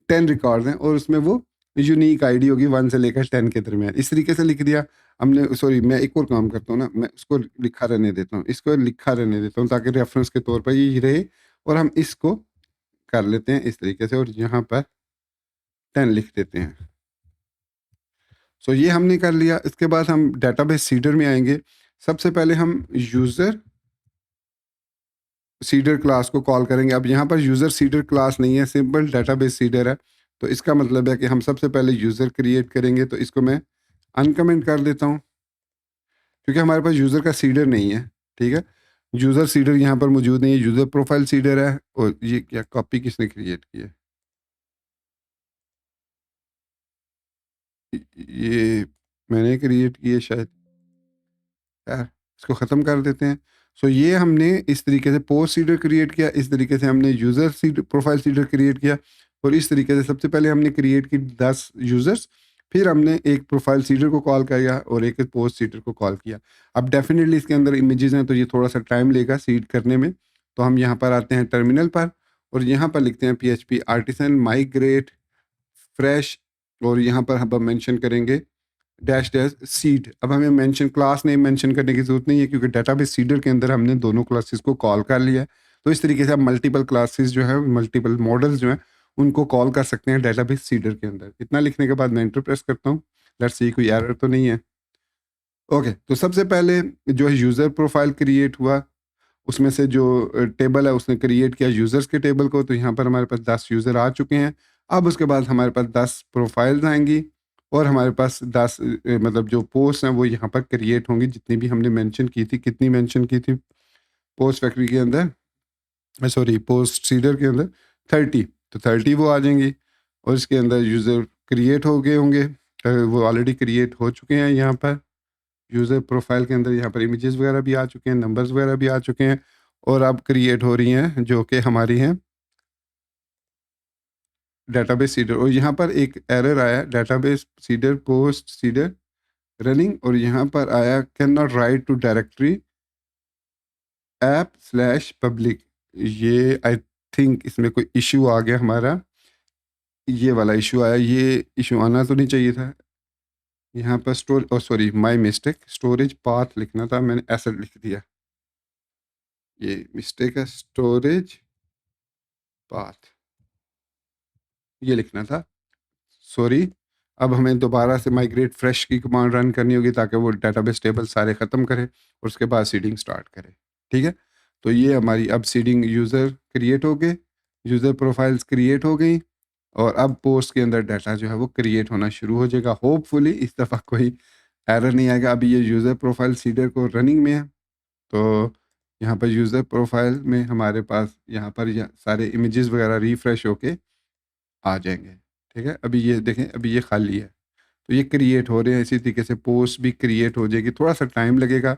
10 रिकॉर्ड हैं, और उसमें वो यूनिक आईडी होगी 1 से लेकर 10 के दरमियान। इस तरीके से लिख दिया हमने। सॉरी मैं एक और काम करता हूँ ना, मैं उसको लिखा रहने देता हूँ, इसको लिखा रहने देता हूँ ताकि रेफरेंस के तौर पर ये रहे। और हम इसको कर लेते हैं इस तरीके से, और यहाँ पर 10 लिख देते हैं। सो ये हमने कर लिया। इसके बाद हम डेटाबेस सीडर में आएंगे। सबसे पहले हम यूज़र सीडर क्लास को कॉल करेंगे। अब यहाँ पर यूज़र सीडर क्लास नहीं है, सिंपल डेटाबेस सीडर है। तो इसका मतलब है कि हम सबसे पहले यूज़र क्रिएट करेंगे। तो इसको मैं अनकमेंट कर देता हूँ, क्योंकि हमारे पास यूज़र का सीडर नहीं है। ठीक है, यूज़र सीडर यहाँ पर मौजूद नहीं है, यूज़र प्रोफाइल सीडर है। और ये क्या कॉपी किसने क्रिएट की है? ये मैंने क्रिएट की है शायद। यार इसको ख़त्म कर देते हैं। सो ये हमने इस तरीके से पोस्ट सीडर क्रिएट किया, इस तरीके से हमने user cedar profile cedar create किया, और इस तरीके से सबसे पहले हमने क्रिएट की 10 यूज़र्स, फिर हमने एक प्रोफाइल सीडर को कॉल किया और एक पोस्ट सीडर को कॉल किया। अब डेफिनेटली इसके अंदर इमेजेस हैं, तो ये थोड़ा सा टाइम लेगा सीड करने में। तो हम यहाँ पर आते हैं टर्मिनल पर, और यहाँ पर लिखते हैं PHP आर्टिसन माइग्रेट फ्रेश, और यहाँ पर हम मेंशन करेंगे डैश डैश सीड। अब हमें मेंशन क्लास नेम मेंशन करने की ज़रूरत नहीं है, क्योंकि डेटाबेस सीडर के अंदर हमने दोनों क्लासेस को कॉल कर लिया है। तो इस तरीके से आप मल्टीपल क्लासेस जो है, मल्टीपल मॉडल्स जो हैं, उनको कॉल कर सकते हैं डेटाबेस सीडर के अंदर। इतना लिखने के बाद मैं एंटर प्रेस करता हूँ। लेट्स सी कोई एरर तो नहीं है। ओके, तो सबसे पहले जो है यूज़र प्रोफाइल क्रिएट हुआ, उसमें से जो टेबल है उसने क्रिएट किया यूज़र्स के टेबल को। तो यहाँ पर हमारे पास 10 यूज़र आ चुके हैं। अब उसके बाद हमारे पास 10 प्रोफाइल्स आएंगी, और हमारे पास 10 मतलब जो पोस्ट हैं वो यहाँ पर क्रिएट होंगी, जितनी भी हमने मेंशन की थी। कितनी मेंशन की थी पोस्ट फैक्ट्री के अंदर, सॉरी पोस्ट सीडर के अंदर? 30। तो 30 वो आ जाएंगी, और इसके अंदर यूज़र क्रिएट हो गए होंगे। वो ऑलरेडी क्रिएट हो चुके हैं यहाँ पर यूज़र प्रोफाइल के अंदर। यहाँ पर इमेजेस वगैरह भी आ चुके हैं, नंबर्स वगैरह भी आ चुके हैं, और अब क्रिएट हो रही हैं जो कि हमारी हैं डेटाबेस सीडर। और यहाँ पर एक एरर आया, database seeder post seeder running, और यहाँ पर आया can not write to directory app slash public. ये आई थिंक इसमें कोई इशू आ गया हमारा, ये वाला इशू आया। ये इशू आना तो नहीं चाहिए था। यहाँ पर store sorry my mistake, storage path लिखना था, मैंने एसेट लिख दिया। ये मिस्टेक है, स्टोरेज पाथ ये लिखना था, सॉरी। अब हमें दोबारा से माइग्रेट फ्रेश की कमांड रन करनी होगी, ताकि वो डेटाबेस टेबल सारे ख़त्म करे और उसके बाद सीडिंग स्टार्ट करे। ठीक है, तो ये हमारी अब सीडिंग यूज़र क्रिएट हो गए, यूज़र प्रोफाइल्स क्रिएट हो गई, और अब पोस्ट के अंदर डाटा जो है वो क्रिएट होना शुरू हो जाएगा। होपफुली इस दफ़ा कोई एरर नहीं आएगा। अभी ये यूज़र प्रोफाइल सीडर को रनिंग में है। तो यहाँ पर यूज़र प्रोफाइल में हमारे पास यहाँ पर सारे इमेजेस वगैरह रिफ्रेश होके आ जाएंगे। ठीक है, अभी ये देखें, अभी ये खाली है। तो ये क्रिएट हो रहे हैं। इसी तरीके से पोस्ट भी क्रिएट हो जाएगी, थोड़ा सा टाइम लगेगा।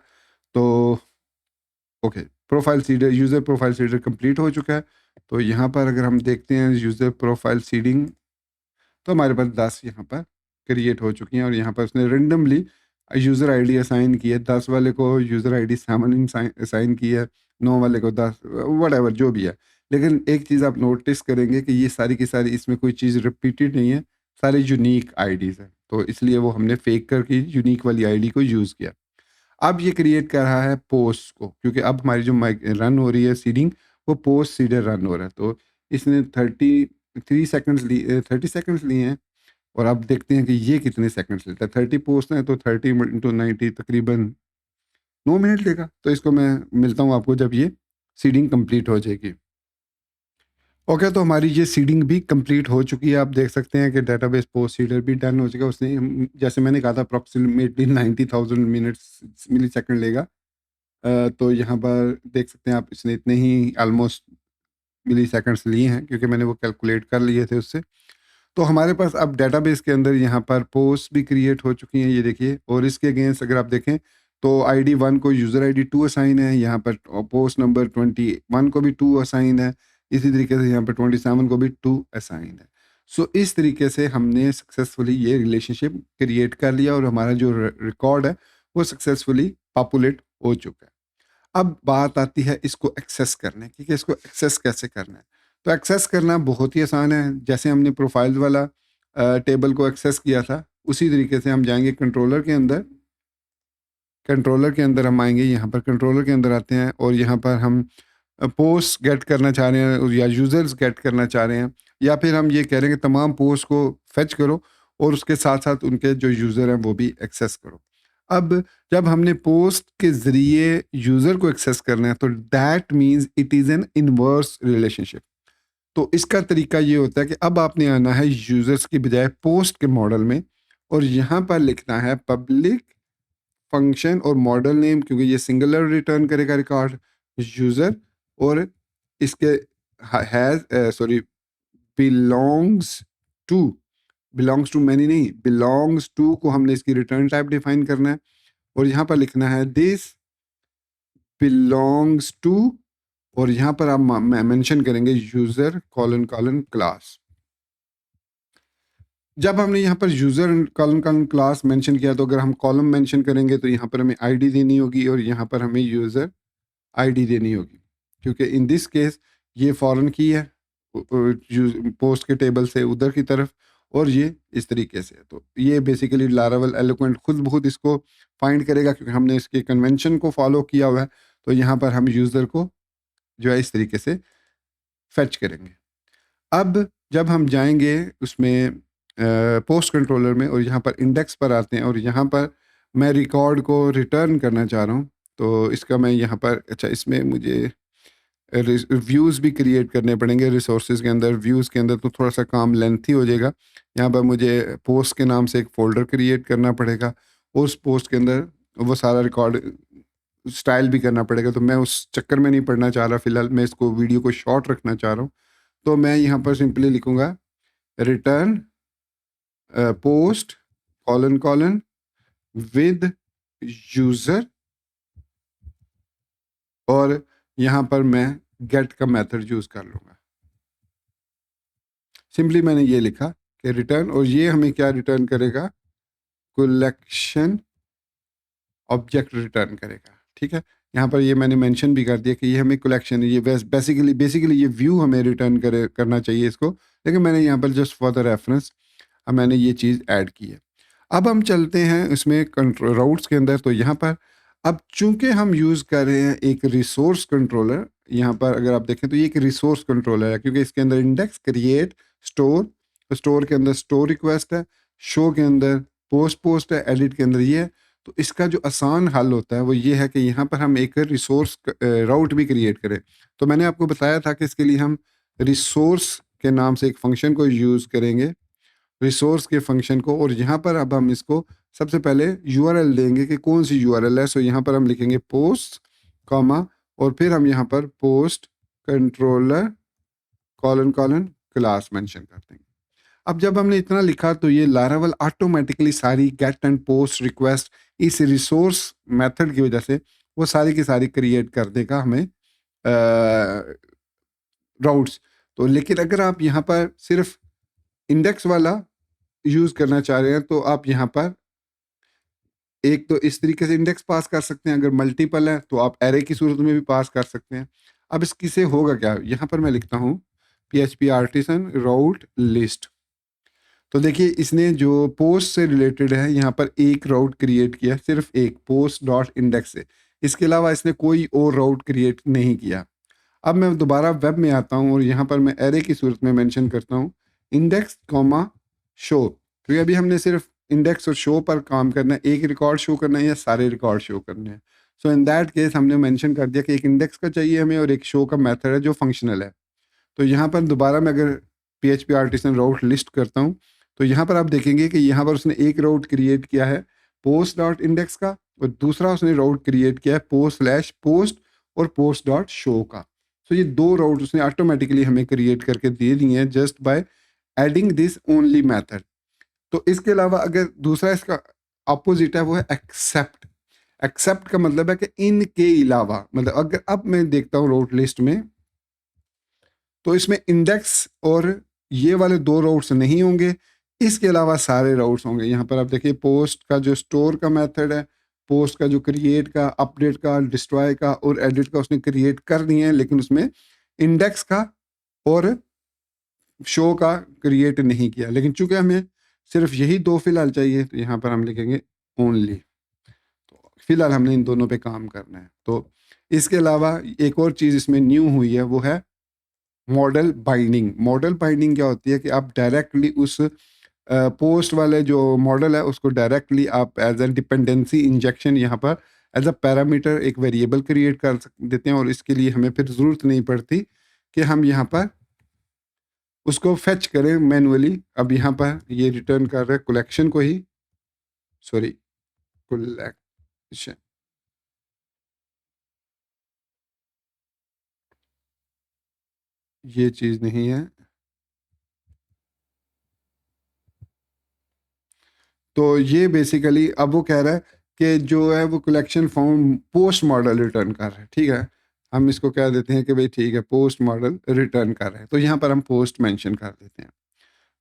तो okay, profile cedar, user profile cedar complete हो चुका है। तो यहाँ पर अगर हम देखते हैं यूज़र प्रोफाइल सीडिंग, तो हमारे पास 10 यहाँ पर क्रिएट हो चुकी हैं। और यहाँ पर उसने रेंडमली यूज़र आईडी असाइन की है। 10 वाले को यूज़र आईडी 7 असाइन की है, 9 वाले को 10, वट जो भी है। लेकिन एक चीज़ आप नोटिस करेंगे कि ये सारी की सारी, इसमें कोई चीज़ रिपीटेड नहीं है, सारी यूनिक आईडीज़ हैं। तो इसलिए वो हमने फेक करके यूनिक वाली आईडी को यूज़ किया। अब ये क्रिएट कर रहा है पोस्ट को, क्योंकि अब हमारी जो माइक रन हो रही है सीडिंग, वो पोस्ट सीडर रन हो रहा है। तो इसने 30 सेकंड्स लिए हैं। और अब देखते हैं कि ये कितने सेकंड्स लेता है। 30 पोस्ट हैं तो 30 इंटू 90 तकरीबन 9 मिनट लेगा। तो इसको मैं मिलता हूँ आपको जब ये सीडिंग कंप्लीट हो जाएगी। ओके, तो हमारी ये सीडिंग भी कंप्लीट हो चुकी है। आप देख सकते हैं कि डेटाबेस पोस्ट सीडर भी डन हो चुका है। उसने जैसे मैंने कहा था अप्रॉक्सीमेटली 90,000 मिनट्स मिली सेकेंड लेगा। तो यहाँ पर देख सकते हैं आप, इसने इतने ही ऑलमोस्ट मिली सेकंड्स लिए हैं, क्योंकि मैंने वो कैलकुलेट कर लिए थे उससे। तो हमारे पास अब डेटाबेस के अंदर यहाँ पर पोस्ट भी क्रिएट हो चुकी हैं, ये देखिए। और इसके अगेंस्ट अगर आप देखें तो आईडी 1 को यूज़र आईडी 2 असाइन है, यहाँ पर पोस्ट नंबर 21 को भी 2 असाइन है। इसी तरीके से यहाँ पर 27 को भी 2 असाइन है। सो इस तरीके से हमने सक्सेसफुली ये रिलेशनशिप क्रिएट कर लिया, और हमारा जो रिकॉर्ड है वो सक्सेसफुली पॉपुलेट हो चुका है। अब बात आती है इसको एक्सेस करने की, कि इसको एक्सेस कैसे करना है। तो एक्सेस करना बहुत ही आसान है। जैसे हमने प्रोफाइल वाला टेबल को एक्सेस किया था, उसी तरीके से हम जाएंगे कंट्रोलर के अंदर। कंट्रोलर के अंदर हम आएंगे, यहाँ पर कंट्रोलर के अंदर आते हैं, और यहाँ पर हम पोस्ट गेट करना चाह रहे हैं, या यूज़र्स गेट करना चाह रहे हैं, या फिर हम ये कह रहे हैं कि तमाम पोस्ट को फेच करो, और उसके साथ साथ उनके जो यूज़र हैं वो भी एक्सेस करो। अब जब हमने पोस्ट के ज़रिए यूज़र को एक्सेस करना है, तो that means it is an inverse relationship. तो इसका तरीका ये होता है कि अब आपने आना है यूज़र्स की बजाय पोस्ट के मॉडल में, और यहाँ पर लिखना है पब्लिक फंक्शन और मॉडल नेम, क्योंकि ये सिंगुलर रिटर्न करेगा रिकॉर्ड यूज़र। और इसके has sorry belongs to, belongs to many नहीं, बिलोंग्स टू को हमने इसकी रिटर्न टाइप डिफाइन करना है। और यहाँ पर लिखना है दिस बिलोंग्स टू, और यहाँ पर आप मेंशन करेंगे यूज़र कॉलन कॉलन क्लास। जब हमने यहाँ पर user colon colon class mention किया, तो अगर हम कॉलम मेंशन करेंगे तो यहाँ पर हमें आईडी देनी होगी, और यहाँ पर हमें यूज़र आईडी देनी होगी, क्योंकि इन दिस केस ये फॉरेन की है पोस्ट के टेबल से उधर की तरफ, और ये इस तरीके से है। तो ये बेसिकली लारावल एलोक्वेंट खुद बहुत इसको फाइंड करेगा, क्योंकि हमने इसके कन्वेंशन को फॉलो किया हुआ है। तो यहाँ पर हम यूज़र को जो है इस तरीके से फेच करेंगे। अब जब हम जाएंगे उसमें पोस्ट कंट्रोलर में, और यहाँ पर इंडेक्स पर आते हैं, और यहाँ पर मैं रिकॉर्ड को रिटर्न करना चाह रहा हूँ। तो इसका मैं यहाँ पर, अच्छा, इसमें मुझे व्यूज़ भी क्रिएट करने पड़ेंगे रिसोर्सेज के अंदर। व्यूज़ के अंदर तो थोड़ा सा काम लेंथी हो जाएगा। यहाँ पर मुझे पोस्ट के नाम से एक फ़ोल्डर क्रिएट करना पड़ेगा, और उस पोस्ट के अंदर वो सारा रिकॉर्ड स्टाइल भी करना पड़ेगा। तो मैं उस चक्कर में नहीं पड़ना चाह रहा, फ़िलहाल मैं इसको वीडियो को शॉर्ट रखना चाह रहा हूँ। तो मैं यहाँ पर सिंपली लिखूँगा return post colon colon with user, और यहाँ पर मैं गेट का मेथड यूज़ कर लूँगा। सिंपली मैंने ये लिखा कि रिटर्न, और ये हमें क्या रिटर्न करेगा, कलेक्शन ऑब्जेक्ट रिटर्न करेगा। ठीक है, यहाँ पर ये मैंने मेंशन भी कर दिया कि ये हमें कलेक्शन, ये बेसिकली ये व्यू हमें रिटर्न करना चाहिए इसको। लेकिन मैंने यहाँ पर जस्ट फॉर द रेफरेंस मैंने ये चीज़ ऐड की है। अब हम चलते हैं इसमें कंट्रोल राउट्स के अंदर। तो यहाँ पर अब चूंकि हम यूज़ कर रहे हैं एक रिसोर्स कंट्रोलर, यहाँ पर अगर आप देखें तो ये एक रिसोर्स कंट्रोलर है, क्योंकि इसके अंदर इंडेक्स, क्रिएट, स्टोर, तो स्टोर के अंदर स्टोर रिक्वेस्ट है, शो के अंदर पोस्ट है, एडिट के अंदर ये है। तो इसका जो आसान हल होता है वो ये है कि यहाँ पर हम एक रिसोर्स राउट भी क्रिएट करें। तो मैंने आपको बताया था कि इसके लिए हम रिसोर्स के नाम से एक फंक्शन को यूज़ करेंगे, रिसोर्स के फंक्शन को। और यहाँ पर अब हम इसको सबसे पहले यूआरएल देंगे कि कौन सी यूआरएल है। सो यहाँ पर हम लिखेंगे पोस्ट कॉमा, और फिर हम यहाँ पर post controller colon colon class mention कर देंगे। अब जब हमने इतना लिखा तो ये लारावल ऑटोमेटिकली सारी गेट एंड पोस्ट रिक्वेस्ट इस रिसोर्स मेथड की वजह से वो सारी की सारी क्रिएट कर देगा हमें राउट्स। तो लेकिन अगर आप यहाँ पर सिर्फ इंडेक्स वाला यूज़ करना चाह रहे हैं तो आप यहाँ पर एक तो इस तरीके से इंडेक्स पास कर सकते हैं, अगर मल्टीपल है तो आप एरे की सूरत में भी पास कर सकते हैं। अब इसकी से होगा क्या, यहाँ पर मैं लिखता हूँ PHP आर्टिसन राउट लिस्ट। तो देखिए इसने जो पोस्ट से रिलेटेड है यहाँ पर एक राउट क्रिएट किया, सिर्फ एक पोस्ट डॉट इंडेक्स से, इसके अलावा इसने कोई और राउट क्रिएट नहीं किया। अब मैं दोबारा वेब में आता हूँ और यहाँ पर मैं एरे की सूरत में मेंशन करता हूँ इंडेक्स कॉमा शो, क्योंकि अभी हमने सिर्फ इंडेक्स और शो पर काम करना है, एक रिकॉर्ड शो करना है या सारे रिकॉर्ड शो करने हैं। सो इन दैट केस हमने मेंशन कर दिया कि एक इंडेक्स का चाहिए हमें और एक शो का मेथड है जो फंक्शनल है। तो यहाँ पर दोबारा मैं अगर PHP आर्टिसन राउट लिस्ट करता हूँ तो यहाँ पर आप देखेंगे कि यहाँ पर उसने एक राउट क्रिएट किया है पोस्ट डॉट इंडेक्स का और दूसरा उसने राउट क्रिएट किया है पोस्ट स्लैश पोस्ट और पोस्ट डॉट शो का। तो ये दो राउट उसने ऑटोमेटिकली हमें क्रिएट करके दे दिए हैं just by adding this only method. तो इसके अलावा अगर दूसरा इसका अपोजिट है वो है एक्सेप्ट। एक्सेप्ट का मतलब है कि इनके अलावा, मतलब अगर अब मैं देखता हूँ राउट लिस्ट में तो इसमें इंडेक्स और ये वाले दो राउट्स नहीं होंगे, इसके अलावा सारे राउट्स होंगे। यहाँ पर आप देखिए पोस्ट का जो स्टोर का मेथड है, पोस्ट का जो क्रिएट का, अपडेट का, डिस्ट्रॉय का और एडिट का उसने क्रिएट कर दिए हैं, लेकिन उसमें इंडेक्स का और शो का क्रिएट नहीं किया। लेकिन चूंकि हमें सिर्फ यही दो फिलहाल चाहिए तो यहाँ पर हम लिखेंगे ओनली। तो फिलहाल हमने इन दोनों पे काम करना है। तो इसके अलावा एक और चीज़ इसमें न्यू हुई है वो है मॉडल बाइंडिंग। मॉडल बाइंडिंग क्या होती है कि आप डायरेक्टली उस पोस्ट वाले जो मॉडल है उसको डायरेक्टली आप एज ए डिपेंडेंसी इंजेक्शन यहाँ पर एज अ पैरामीटर एक वेरिएबल क्रिएट कर देते हैं और इसके लिए हमें फिर ज़रूरत नहीं पड़ती कि हम यहाँ पर उसको फेच करें मैनुअली। अब यहाँ पर ये रिटर्न कर रहे हैं कलेक्शन को ही, सॉरी कलेक्शन, ये चीज़ नहीं है। तो ये बेसिकली अब वो कह रहा है कि जो है वो collection form post model return कर रहा है। ठीक है, हम इसको कह देते हैं कि भाई ठीक है पोस्ट मॉडल रिटर्न कर रहे हैं, तो यहाँ पर हम पोस्ट मेंशन कर देते हैं।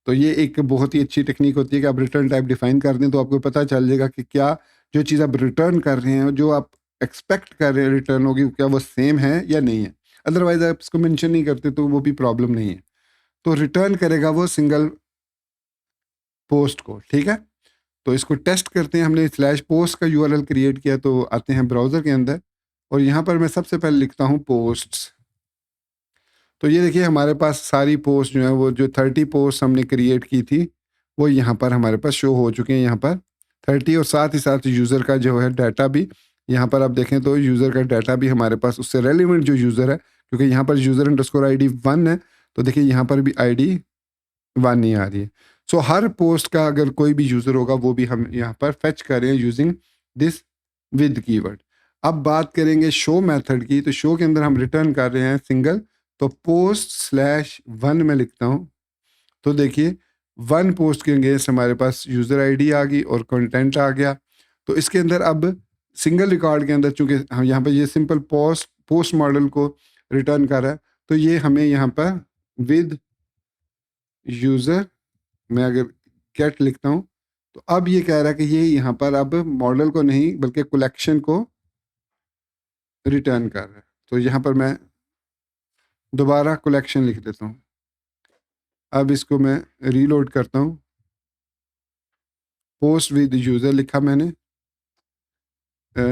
तो ये एक बहुत ही अच्छी टेक्निक होती है कि आप रिटर्न टाइप डिफाइन कर दें तो आपको पता चल जाएगा कि क्या जो चीज़ आप रिटर्न कर रहे हैं, जो आप एक्सपेक्ट कर रहे हैं रिटर्न होगी, क्या वो सेम है या नहीं है। अदरवाइज आप इसको मेंशन नहीं करते तो वो भी प्रॉब्लम नहीं है। तो रिटर्न करेगा वो सिंगल पोस्ट को। ठीक है, तो इसको टेस्ट करते हैं। हमने स्लैश पोस्ट का URL क्रिएट किया, तो आते हैं ब्राउज़र के अंदर और यहाँ पर मैं सबसे पहले लिखता हूँ पोस्ट्स। तो ये देखिए हमारे पास सारी पोस्ट जो है वो जो 30 पोस्ट हमने क्रिएट की थी वो यहाँ पर हमारे पास शो हो चुके हैं, यहाँ पर 30, और साथ ही साथ यूज़र का जो है डाटा भी यहाँ पर आप देखें तो यूज़र का डाटा भी हमारे पास उससे रेलिवेंट जो यूज़र है, क्योंकि यहाँ पर यूज़र अंडरस्कोर ID 1 है, तो देखिए यहाँ पर भी ID 1 नहीं आ रही है। सो हर पोस्ट का अगर कोई भी यूज़र होगा वो भी हम यहाँ पर फेच करें यूजिंग दिस विद कीवर्ड। अब बात करेंगे शो मेथड की, तो शो के अंदर हम रिटर्न कर रहे हैं सिंगल, तो पोस्ट स्लैश 1 में लिखता हूँ। तो देखिए 1 पोस्ट के अगेंस्ट हमारे पास यूज़र ID आ गई और कंटेंट आ गया। तो इसके अंदर अब सिंगल रिकॉर्ड के अंदर चूंकि हम यहाँ पर ये सिंपल पोस्ट मॉडल को रिटर्न कर रहा है, तो ये हमें यहाँ पर विद यूज़र मैं अगर गेट लिखता हूँ तो अब ये कह रहा है कि ये यहाँ पर अब मॉडल को नहीं बल्कि कलेक्शन को रिटर्न कर रहा है। तो यहाँ पर मैं दोबारा कलेक्शन लिख देता हूँ। अब इसको मैं रीलोड करता हूँ, पोस्ट विद यूज़र लिखा मैंने,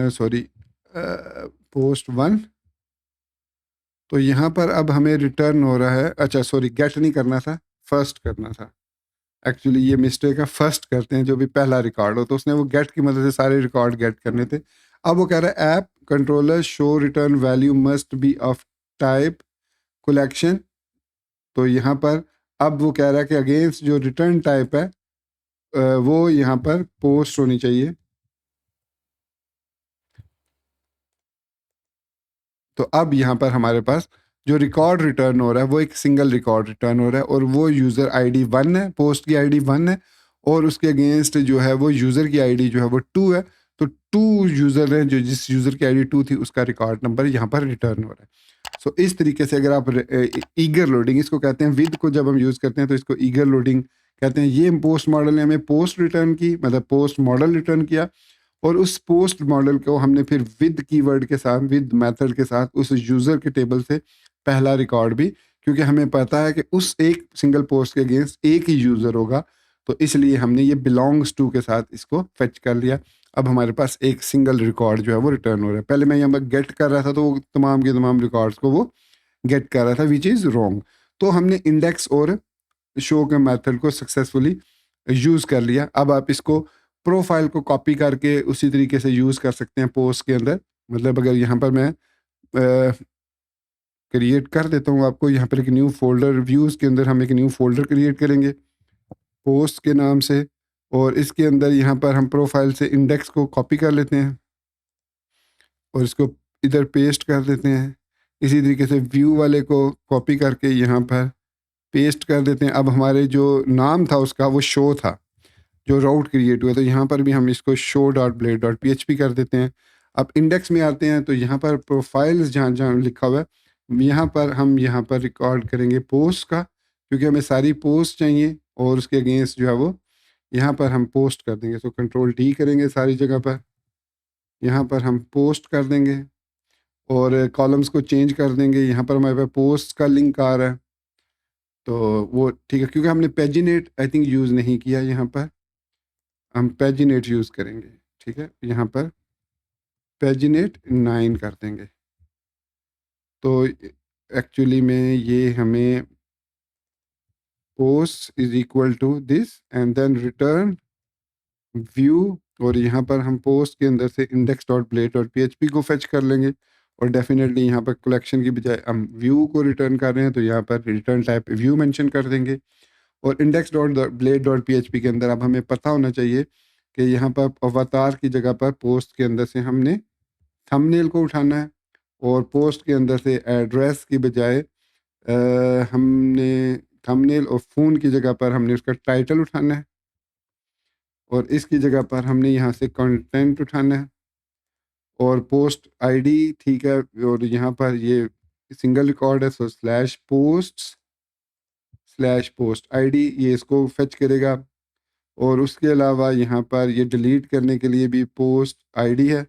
सॉरी पोस्ट 1। तो यहाँ पर अब हमें रिटर्न हो रहा है, अच्छा सॉरी गेट नहीं करना था, फर्स्ट करना था। एक्चुअली ये मिस्टेक है, फर्स्ट करते हैं जो भी पहला रिकॉर्ड हो, तो उसने वो गेट की मदद से सारे रिकॉर्ड गेट करने थे। अब वो कह रहा है app controller show return value must be of type collection. तो यहाँ पर अब वो कह रहा है कि अगेंस्ट जो रिटर्न टाइप है वो यहाँ पर पोस्ट होनी चाहिए। तो अब यहाँ पर हमारे पास जो रिकॉर्ड रिटर्न हो रहा है वो एक सिंगल रिकॉर्ड रिटर्न हो रहा है, और वो यूज़र आईडी 1 है, पोस्ट की आईडी 1 है, और उसके अगेंस्ट जो है वो यूज़र की आईडी जो है वो 2 है। तो 2 यूज़र हैं, जो जिस यूज़र की आईडी 2 थी उसका रिकॉर्ड नंबर यहाँ पर रिटर्न हो रहा है। सो इस तरीके से अगर आप ईगर लोडिंग इसको कहते हैं, विद को जब हम यूज़ करते हैं तो इसको ईगर लोडिंग कहते हैं। ये पोस्ट मॉडल ने हमें पोस्ट रिटर्न की, मतलब पोस्ट मॉडल रिटर्न किया, और उस पोस्ट मॉडल को हमने फिर विद कीवर्ड के साथ, विद मेथड के साथ उस यूज़र के टेबल से पहला रिकॉर्ड भी, क्योंकि हमें पता है कि उस एक सिंगल पोस्ट के अगेंस्ट एक ही यूज़र होगा, तो इसलिए हमने ये बिलोंग्स टू के साथ इसको फेच कर लिया। अब हमारे पास एक सिंगल रिकॉर्ड जो है वो रिटर्न हो रहा है। पहले मैं यहाँ पर गेट कर रहा था तो वो तमाम के तमाम रिकॉर्ड्स को वो गेट कर रहा था, विच इज़ रॉन्ग। तो हमने इंडेक्स और शो के मेथड को सक्सेसफुली यूज़ कर लिया। अब आप इसको प्रोफाइल को कॉपी करके उसी तरीके से यूज़ कर सकते हैं पोस्ट के अंदर। मतलब अगर यहाँ पर मैं क्रिएट कर देता हूँ आपको, यहाँ पर एक न्यू फ़ोल्डर, व्यूज़ के अंदर हम एक न्यू फ़ोल्डर क्रिएट करेंगे पोस्ट के नाम से, और इसके अंदर यहाँ पर हम प्रोफाइल से इंडेक्स को कॉपी कर लेते हैं और इसको इधर पेस्ट कर देते हैं। इसी तरीके से व्यू वाले को कॉपी करके यहाँ पर पेस्ट कर देते हैं। अब हमारे जो नाम था उसका वो शो था, जो राउट क्रिएट हुआ, तो यहाँ पर भी हम इसको show dot blade dot P H P कर देते हैं। अब इंडेक्स में आते हैं तो यहाँ पर प्रोफाइल्स जहाँ जहाँ लिखा हुआ है, यहाँ पर हम यहाँ पर रिकॉर्ड करेंगे पोस्ट का, क्योंकि हमें सारी पोस्ट चाहिए, और उसके अगेंस्ट जो है वो यहाँ पर हम पोस्ट कर देंगे। तो कंट्रोल डी करेंगे सारी जगह पर, यहाँ पर हम पोस्ट कर देंगे और कॉलम्स को चेंज कर देंगे। यहाँ पर हमारे पास पोस्ट का लिंक आ रहा है, तो वो ठीक है, क्योंकि हमने पेजिनेट आई थिंक यूज़ नहीं किया। यहाँ पर हम पेजिनेट यूज़ करेंगे, ठीक है। यहाँ पर पेजिनेट 9 कर देंगे। तो एक्चुअली में ये हमें post is equal to this and then return view, और यहाँ पर हम पोस्ट के अंदर से index dot blade dot P H P को फेच कर लेंगे, और डेफिनेटली यहाँ पर कलेक्शन की बजाय हम व्यू को रिटर्न कर रहे हैं तो यहाँ पर रिटर्न टाइप व्यू मेंशन कर देंगे। और index dot blade dot P H P के अंदर अब हमें पता होना चाहिए कि यहाँ पर अवतार की जगह पर पोस्ट के अंदर से हमने थंबनेल को उठाना है, और पोस्ट के अंदर से एड्रेस की बजाय हमने थंबनेल और फ़ोन की जगह पर हमने उसका टाइटल उठाना है, और इसकी जगह पर हमने यहाँ से कंटेंट उठाना है, और पोस्ट आईडी ठीक है, और यहाँ पर ये सिंगल रिकॉर्ड है, सो स्लैश पोस्ट आईडी ये इसको फेच करेगा। और उसके अलावा यहाँ पर ये डिलीट करने के लिए भी पोस्ट आईडी है,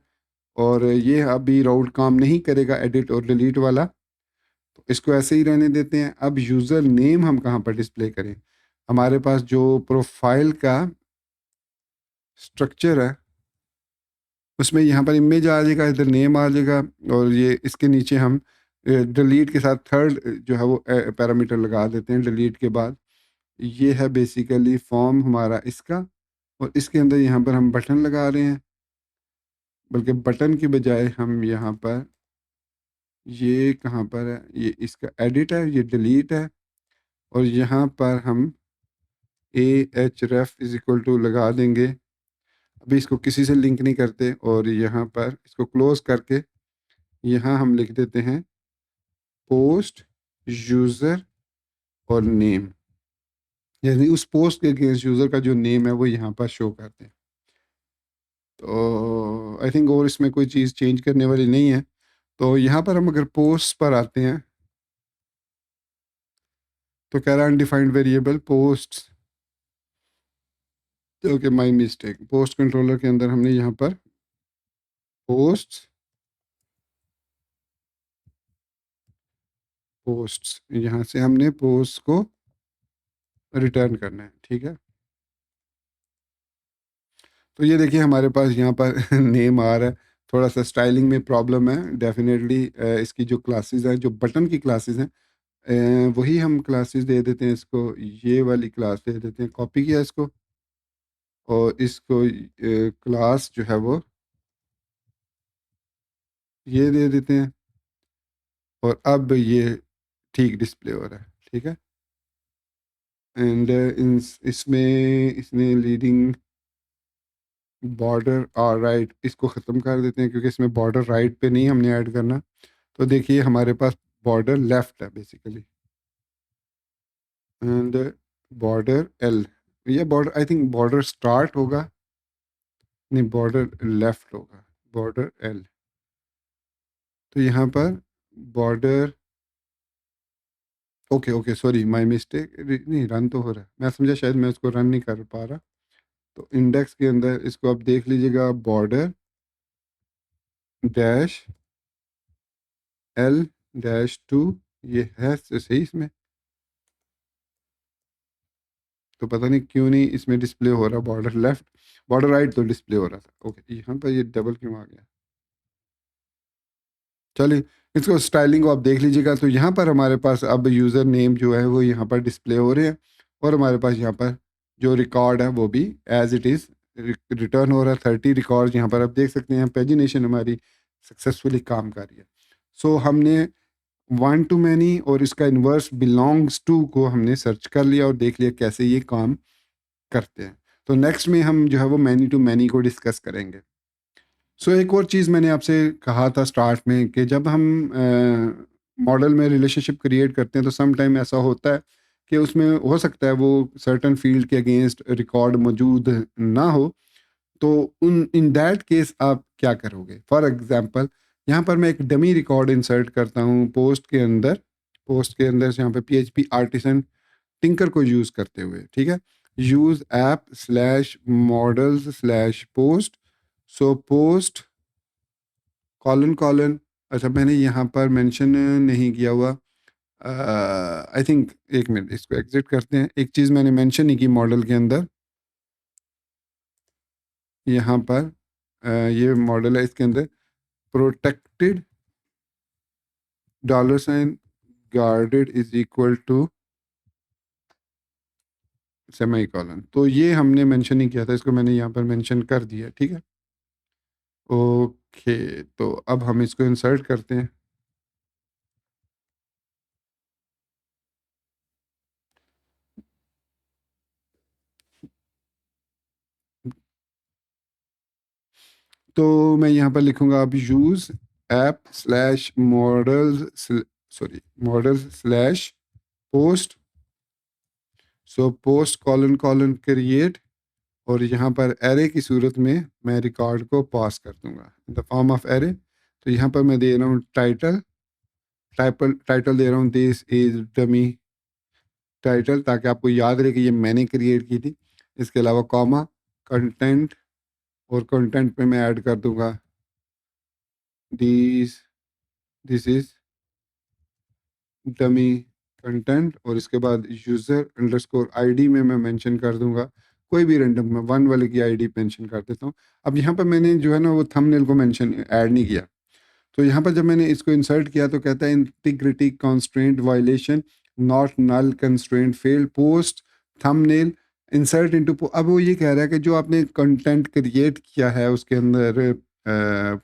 और ये अभी राउट काम नहीं करेगा, एडिट और डिलीट वाला, तो इसको ऐसे ही रहने देते हैं। अब यूज़र नेम हम कहाँ पर डिस्प्ले करें? हमारे पास जो प्रोफाइल का स्ट्रक्चर है उसमें यहाँ पर इमेज आ जाएगा, इधर नेम आ जाएगा, और ये इसके नीचे हम डिलीट के साथ थर्ड जो है वो पैरामीटर लगा देते हैं डिलीट के बाद। ये है बेसिकली फॉर्म हमारा इसका, और इसके अंदर यहाँ पर हम बटन लगा रहे हैं, बल्कि बटन की बजाय हम यहाँ पर, ये कहाँ पर है, ये इसका एडिट है, ये डिलीट है, और यहाँ पर हम a h ref is equal to लगा देंगे। अभी इसको किसी से लिंक नहीं करते, और यहाँ पर इसको क्लोज करके यहाँ हम लिख देते हैं पोस्ट यूज़र और नेम, यानी उस पोस्ट के अगेंस्ट यूज़र का जो नेम है वो यहाँ पर शो करते हैं। तो आई थिंक और इसमें कोई चीज़ चेंज करने वाली नहीं है। तो यहाँ पर हम अगर पोस्ट पर आते हैं तो कह रहा है undefined variable post, okay my mistake. Post controller के अंदर हमने यहाँ पर पोस्ट पोस्ट्स यहाँ से हमने पोस्ट को रिटर्न करना है, ठीक है। तो ये देखिए हमारे पास यहाँ पर नेम आ रहा है, थोड़ा सा स्टाइलिंग में प्रॉब्लम है डेफिनेटली। इसकी जो क्लासेस हैं, जो बटन की क्लासेस हैं, वही हम क्लासेस दे देते हैं इसको, ये वाली क्लास दे देते हैं, कॉपी किया इसको, और इसको क्लास जो है वो ये दे देते हैं, और अब ये ठीक डिस्प्ले हो रहा है, ठीक है। एंड इसमें इसने लीडिंग बॉर्डर और राइट इसको ख़त्म कर देते हैं, क्योंकि इसमें बॉर्डर राइट पे नहीं हमने ऐड करना। तो देखिए हमारे पास बॉर्डर लेफ्ट है बेसिकली, एंड बॉर्डर एल, ये border I think border start होगा, नहीं बॉर्डर लेफ्ट होगा, बॉर्डर एल। तो यहाँ पर border, okay okay sorry my mistake, नहीं रन तो हो रहा है, मैं समझा शायद मैं इसको रन नहीं कर पा रहा। तो इंडेक्स के अंदर इसको आप देख लीजिएगा, border dash L dash two, ये है सही इसमें। तो पता नहीं क्यों नहीं इसमें डिस्प्ले हो रहा बॉर्डर लेफ्ट, बॉर्डर राइट तो डिस्प्ले हो रहा था। ओके, यहाँ पर ये डबल क्यों आ गया, चलिए इसको स्टाइलिंग को आप देख लीजिएगा। तो यहाँ पर हमारे पास अब यूज़र नेम जो है वो यहाँ पर डिस्प्ले हो रहे हैं, और हमारे पास यहाँ पर जो रिकॉर्ड है वो भी एज इट इज़ रिटर्न हो रहा है। 30 रिकॉर्ड यहाँ पर आप देख सकते हैं, पेजिनेशन हमारी सक्सेसफुली काम कर रही है। सो हमने वन टू मैनी और इसका इन्वर्स बिलोंग्स टू को हमने सर्च कर लिया और देख लिया कैसे ये काम करते हैं। तो नेक्स्ट में हम जो है वो मैनी टू मैनी को डिस्कस करेंगे। सो एक और चीज़ मैंने आपसे कहा था स्टार्ट में कि जब हम मॉडल में रिलेशनशिप क्रिएट करते हैं तो सम टाइम ऐसा होता है कि उसमें हो सकता है वो सर्टन फील्ड के अगेंस्ट रिकॉर्ड मौजूद ना हो। तो उन इन दैट केस आप क्या करोगे? फॉर एग्जांपल यहाँ पर मैं एक डमी रिकॉर्ड इंसर्ट करता हूँ पोस्ट के अंदर, पोस्ट के अंदर से यहाँ पे पीएचपी आर्टिसन टिंकर को यूज़ करते हुए, ठीक है। Use app slash models slash post, so post colon colon, अच्छा मैंने यहाँ पर मेंशन नहीं किया हुआ, आई थिंक एक मिनट इसको एग्जिट करते हैं। एक चीज़ मैंने मेंशन नहीं की मॉडल के अंदर, यहाँ पर ये मॉडल है, इसके अंदर protected dollar sign guarded is equal to semicolon, तो ये हमने मेंशन नहीं किया था, इसको मैंने यहाँ पर मेंशन कर दिया, ठीक है। ओके, तो अब हम इसको इंसर्ट करते हैं। तो मैं यहाँ पर लिखूंगा अब use app slash models, sorry models slash post, so post colon colon create, और यहाँ पर एरे की सूरत में मैं रिकॉर्ड को पास कर दूंगा in the form of array. तो यहाँ पर मैं दे रहा हूँ टाइटल, टाइटल टाइटल दे रहा हूँ दिस इज डमी टाइटल, ताकि आपको याद रहे कि ये मैंने क्रिएट की थी। इसके अलावा कॉमा कंटेंट, और कंटेंट पे मैं ऐड कर दूंगा this this is dummy content, और इसके बाद यूज़र अंडरस्कोर आईडी में मैं मेंशन कर दूंगा कोई भी रैंडम, में वन वाले की आईडी मेंशन कर देता हूँ। अब यहाँ पर मैंने जो है ना वो थंबनेल को मेंशन ऐड नहीं किया। तो यहाँ पर जब मैंने इसको इंसर्ट किया तो कहता है integrity constraint violation, not null constraint failed, post thumbnail insert into, अब वो ये कह रहा है कि जो आपने कंटेंट क्रिएट किया है उसके अंदर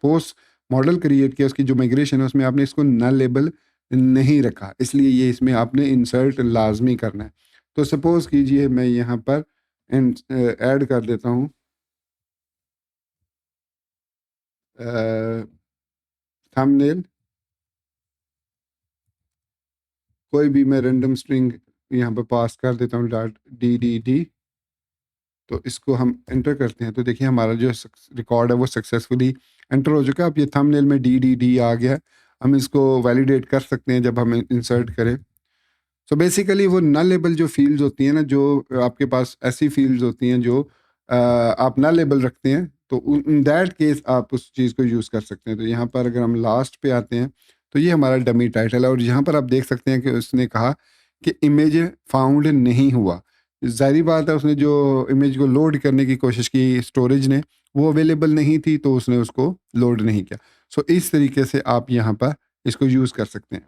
पोस्ट मॉडल क्रिएट किया, उसकी जो माइग्रेशन है उसमें आपने इसको नल लेबल नहीं रखा, इसलिए ये इसमें आपने इंसर्ट लाजमी करना है। तो सपोज कीजिए मैं यहाँ पर ऐड कर देता हूँ थंबनेल, कोई भी मैं रैंडम स्ट्रिंग यहाँ पे पास कर देता हूँ डॉट डी डी डी। तो इसको हम एंटर करते हैं तो देखिए हमारा जो रिकॉर्ड है वो सक्सेसफुली एंटर हो चुका है। अब ये थंबनेल में डी डी डी आ गया, हम इसको वैलिडेट कर सकते हैं जब हम इंसर्ट करें। सो बेसिकली वो नलेबल जो फील्ड्स होती हैं ना, जो आपके पास ऐसी फील्ड्स होती हैं जो आप नलेबल रखते हैं, तो इन दैट केस आप उस चीज़ को यूज़ कर सकते हैं। तो यहाँ पर अगर हम लास्ट पे आते हैं तो ये हमारा डमी टाइटल है, और यहाँ पर आप देख सकते हैं कि उसने कहा कि इमेज फाउंड नहीं हुआ। ज़ाहिर बात है, उसने जो इमेज को लोड करने की कोशिश की स्टोरेज ने, वो अवेलेबल नहीं थी, तो उसने उसको लोड नहीं किया। सो इस तरीके से आप यहाँ पर इसको यूज़ कर सकते हैं।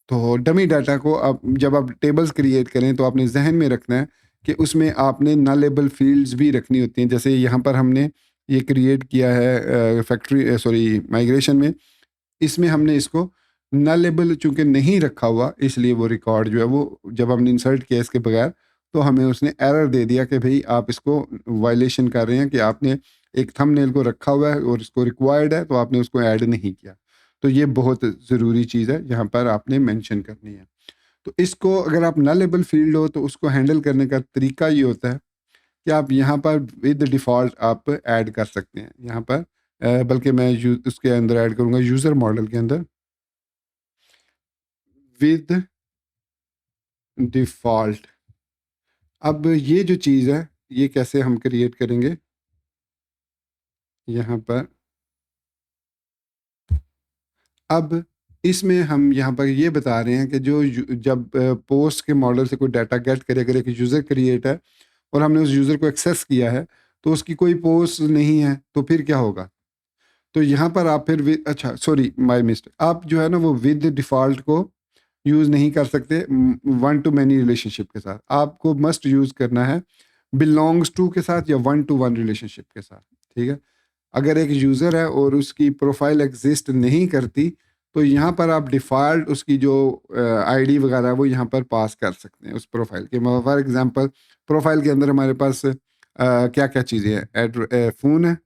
तो डमी डाटा को आप जब आप टेबल्स क्रिएट करें तो आपने जहन में रखना है कि उसमें आपने नलेबल फील्ड्स भी रखनी होती हैं। जैसे यहाँ पर हमने ये क्रिएट किया है फैक्ट्री सॉरी माइग्रेशन में, इसमें हमने इसको नलेबल चूँकि नहीं रखा हुआ, इसलिए वो रिकॉर्ड जो है वो जब हमने इंसर्ट किया इसके बगैर, तो हमें उसने एरर दे दिया कि भाई आप इसको वायलेशन कर रहे हैं कि आपने एक थंबनेल को रखा हुआ है और इसको रिक्वायर्ड है, तो आपने उसको ऐड नहीं किया। तो ये बहुत ज़रूरी चीज़ है, यहाँ पर आपने मेंशन करनी है। तो इसको अगर आप नलेबल फील्ड हो तो उसको हैंडल करने का तरीका ये होता है कि आप यहाँ पर विद डिफ़ॉल्ट आप ऐड कर सकते हैं। यहाँ पर बल्कि मैं उसके अंदर ऐड करूँगा यूज़र मॉडल के अंदर विद डिफ़ॉल्ट। अब ये जो चीज़ है, ये कैसे हम क्रिएट करेंगे? यहाँ पर अब इसमें हम यहाँ पर ये बता रहे हैं कि जब पोस्ट के मॉडल से कोई डाटा गेट करे, अगर एक यूज़र क्रिएट है और हमने उस यूज़र को एक्सेस किया है, तो उसकी कोई पोस्ट नहीं है, तो फिर क्या होगा? तो यहाँ पर आप फिर अच्छा सॉरी माय मिस्टेक, आप जो है ना वो विद डिफ़ॉल्ट को यूज़ नहीं कर सकते वन टू मैनी रिलेशनशिप के साथ। आपको मस्ट यूज़ करना है बिलोंग्स टू के साथ या वन टू वन रिलेशनशिप के साथ, ठीक है? अगर एक यूज़र है और उसकी प्रोफाइल एग्जिस्ट नहीं करती, तो यहाँ पर आप डिफ़ॉल्ट उसकी जो आईडी वगैरह है वो यहाँ पर पास कर सकते हैं उस प्रोफाइल के। फॉर एग्ज़ाम्पल प्रोफाइल के अंदर हमारे पास क्या-क्या चीज़ें हैं? फ़ोन है,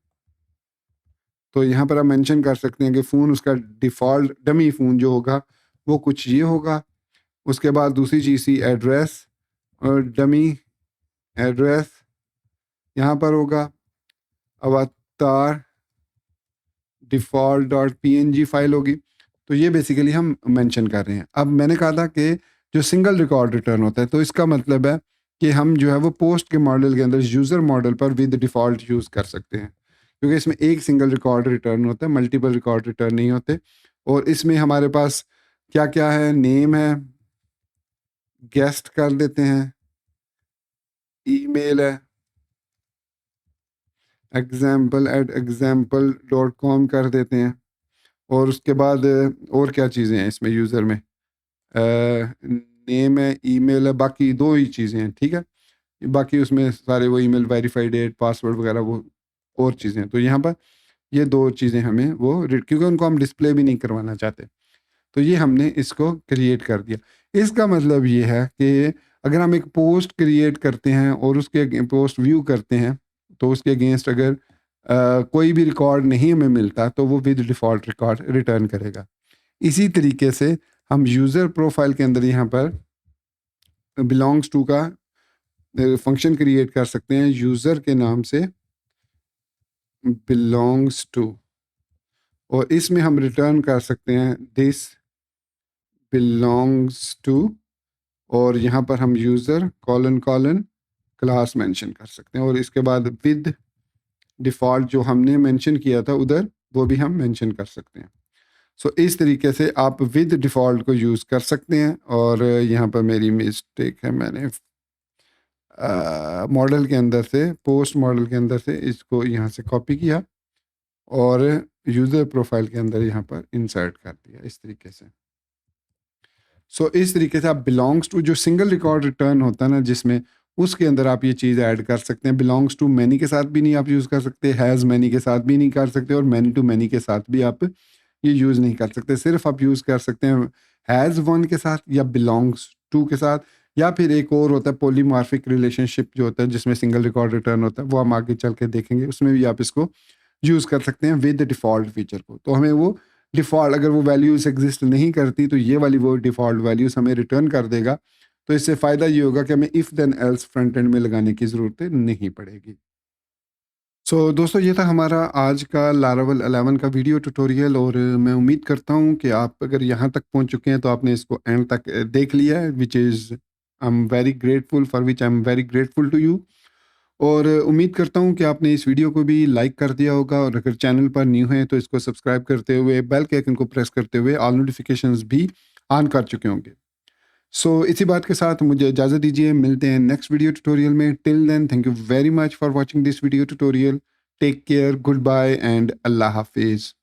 तो यहाँ पर आप मेंशन कर सकते हैं कि फ़ोन उसका डिफ़ॉल्ट डमी फ़ोन जो होगा, वो कुछ ये होगा। उसके बाद दूसरी चीज़ थी एड्रेस और डमी एड्रेस यहाँ पर होगा। अवतार डिफ़ॉल्ट डॉट पीएनजी फाइल होगी। तो ये बेसिकली हम मेंशन कर रहे हैं। अब मैंने कहा था कि जो सिंगल रिकॉर्ड रिटर्न होता है, तो इसका मतलब है कि हम जो है वो पोस्ट के मॉडल के अंदर यूज़र मॉडल पर विद डिफ़ॉल्ट यूज़ कर सकते हैं। क्योंकि इसमें एक सिंगल रिकॉर्ड रिटर्न होता है, मल्टीपल रिकॉर्ड रिटर्न नहीं होते। और इसमें हमारे पास क्या-क्या है? नेम है, गेस्ट कर देते हैं, ईमेल है, example@example.com कर देते हैं। और उसके बाद और क्या चीज़ें हैं इसमें यूज़र में? नेम है, ईमेल है, बाकी 2 ही चीज़ें हैं, ठीक है? बाकी उसमें सारे वो ईमेल वेरीफाइड डेट, पासवर्ड वगैरह वो और चीज़ें हैं। तो यहाँ पर ये 2 चीज़ें हमें वो क्योंकि उनको हम डिस्प्ले भी नहीं करवाना चाहते। तो ये हमने इसको क्रिएट कर दिया। इसका मतलब ये है कि अगर हम एक पोस्ट क्रिएट करते हैं और पोस्ट व्यू करते हैं, तो उसके अगेंस्ट अगर कोई भी रिकॉर्ड नहीं हमें मिलता, तो वो विद डिफ़ॉल्ट रिकॉर्ड रिटर्न करेगा। इसी तरीके से हम यूज़र प्रोफाइल के अंदर यहाँ पर बिलोंग्स टू का फंक्शन क्रिएट कर सकते हैं यूज़र के नाम से बिलोंग्स टू, और इसमें हम रिटर्न कर सकते हैं दिस बिलोंग्स टू, और यहाँ पर हम user colon colon class mention कर सकते हैं, और इसके बाद विद डिफ़ॉल्ट जो हमने मेंशन किया था उधर, वो भी हम मेंशन कर सकते हैं। सो इस तरीके से आप विद डिफ़ॉल्ट को यूज़ कर सकते हैं। और यहाँ पर मेरी मिस्टेक है, मैंने मॉडल के अंदर से पोस्ट मॉडल के अंदर से इसको यहाँ से कॉपी किया और यूज़र प्रोफाइल के अंदर यहाँ पर इंसर्ट कर दिया इस तरीके से। सो इस तरीके से आप बिलोंग्स टू जो सिंगल रिकॉर्ड रिटर्न होता है ना, जिसमें उसके अंदर आप ये चीज़ ऐड कर सकते हैं। बिलोंग्स टू मैनी के साथ भी नहीं आप यूज़ कर सकते, हैज़ मैनी के साथ भी नहीं कर सकते, और मैनी टू मैनी के साथ भी आप ये यूज़ नहीं कर सकते। सिर्फ आप यूज़ कर सकते हैं हैज़ वन के साथ या बिलोंग्स टू के साथ, या फिर एक और होता है पॉलीमॉर्फिक रिलेशनशिप जो होता है जिसमें सिंगल रिकॉर्ड रिटर्न होता है, वो हम आगे चल के देखेंगे। उसमें भी आप इसको यूज़ कर सकते हैं विद डिफ़ॉल्ट फीचर को। तो हमें वो डिफ़ॉल्ट अगर वो वैल्यूज़ एग्ज़िस्ट नहीं करती, तो ये वाली वो डिफ़ॉल्ट वैल्यूज़ हमें रिटर्न कर देगा। तो इससे फ़ायदा ये होगा कि हमें if then else front end में लगाने की ज़रूरत नहीं पड़ेगी। सो दोस्तों, ये था हमारा आज का लारावेल 11 का वीडियो ट्यूटोरियल, और मैं उम्मीद करता हूँ कि आप अगर यहाँ तक पहुँच चुके हैं तो आपने इसको एंड तक देख लिया है, which is I am very grateful, for which I am very grateful to you. और उम्मीद करता हूँ कि आपने इस वीडियो को भी लाइक कर दिया होगा, और अगर चैनल पर न्यू हैं तो इसको सब्सक्राइब करते हुए बेल के आइकन को प्रेस करते हुए ऑल नोटिफिकेशंस भी ऑन कर चुके होंगे। सो इसी बात के साथ मुझे इजाज़त दीजिए, मिलते हैं नेक्स्ट वीडियो ट्यूटोरियल में। Till then, thank you very much for watching this video tutorial. Take care, good bye and अल्लाह हाफिज़।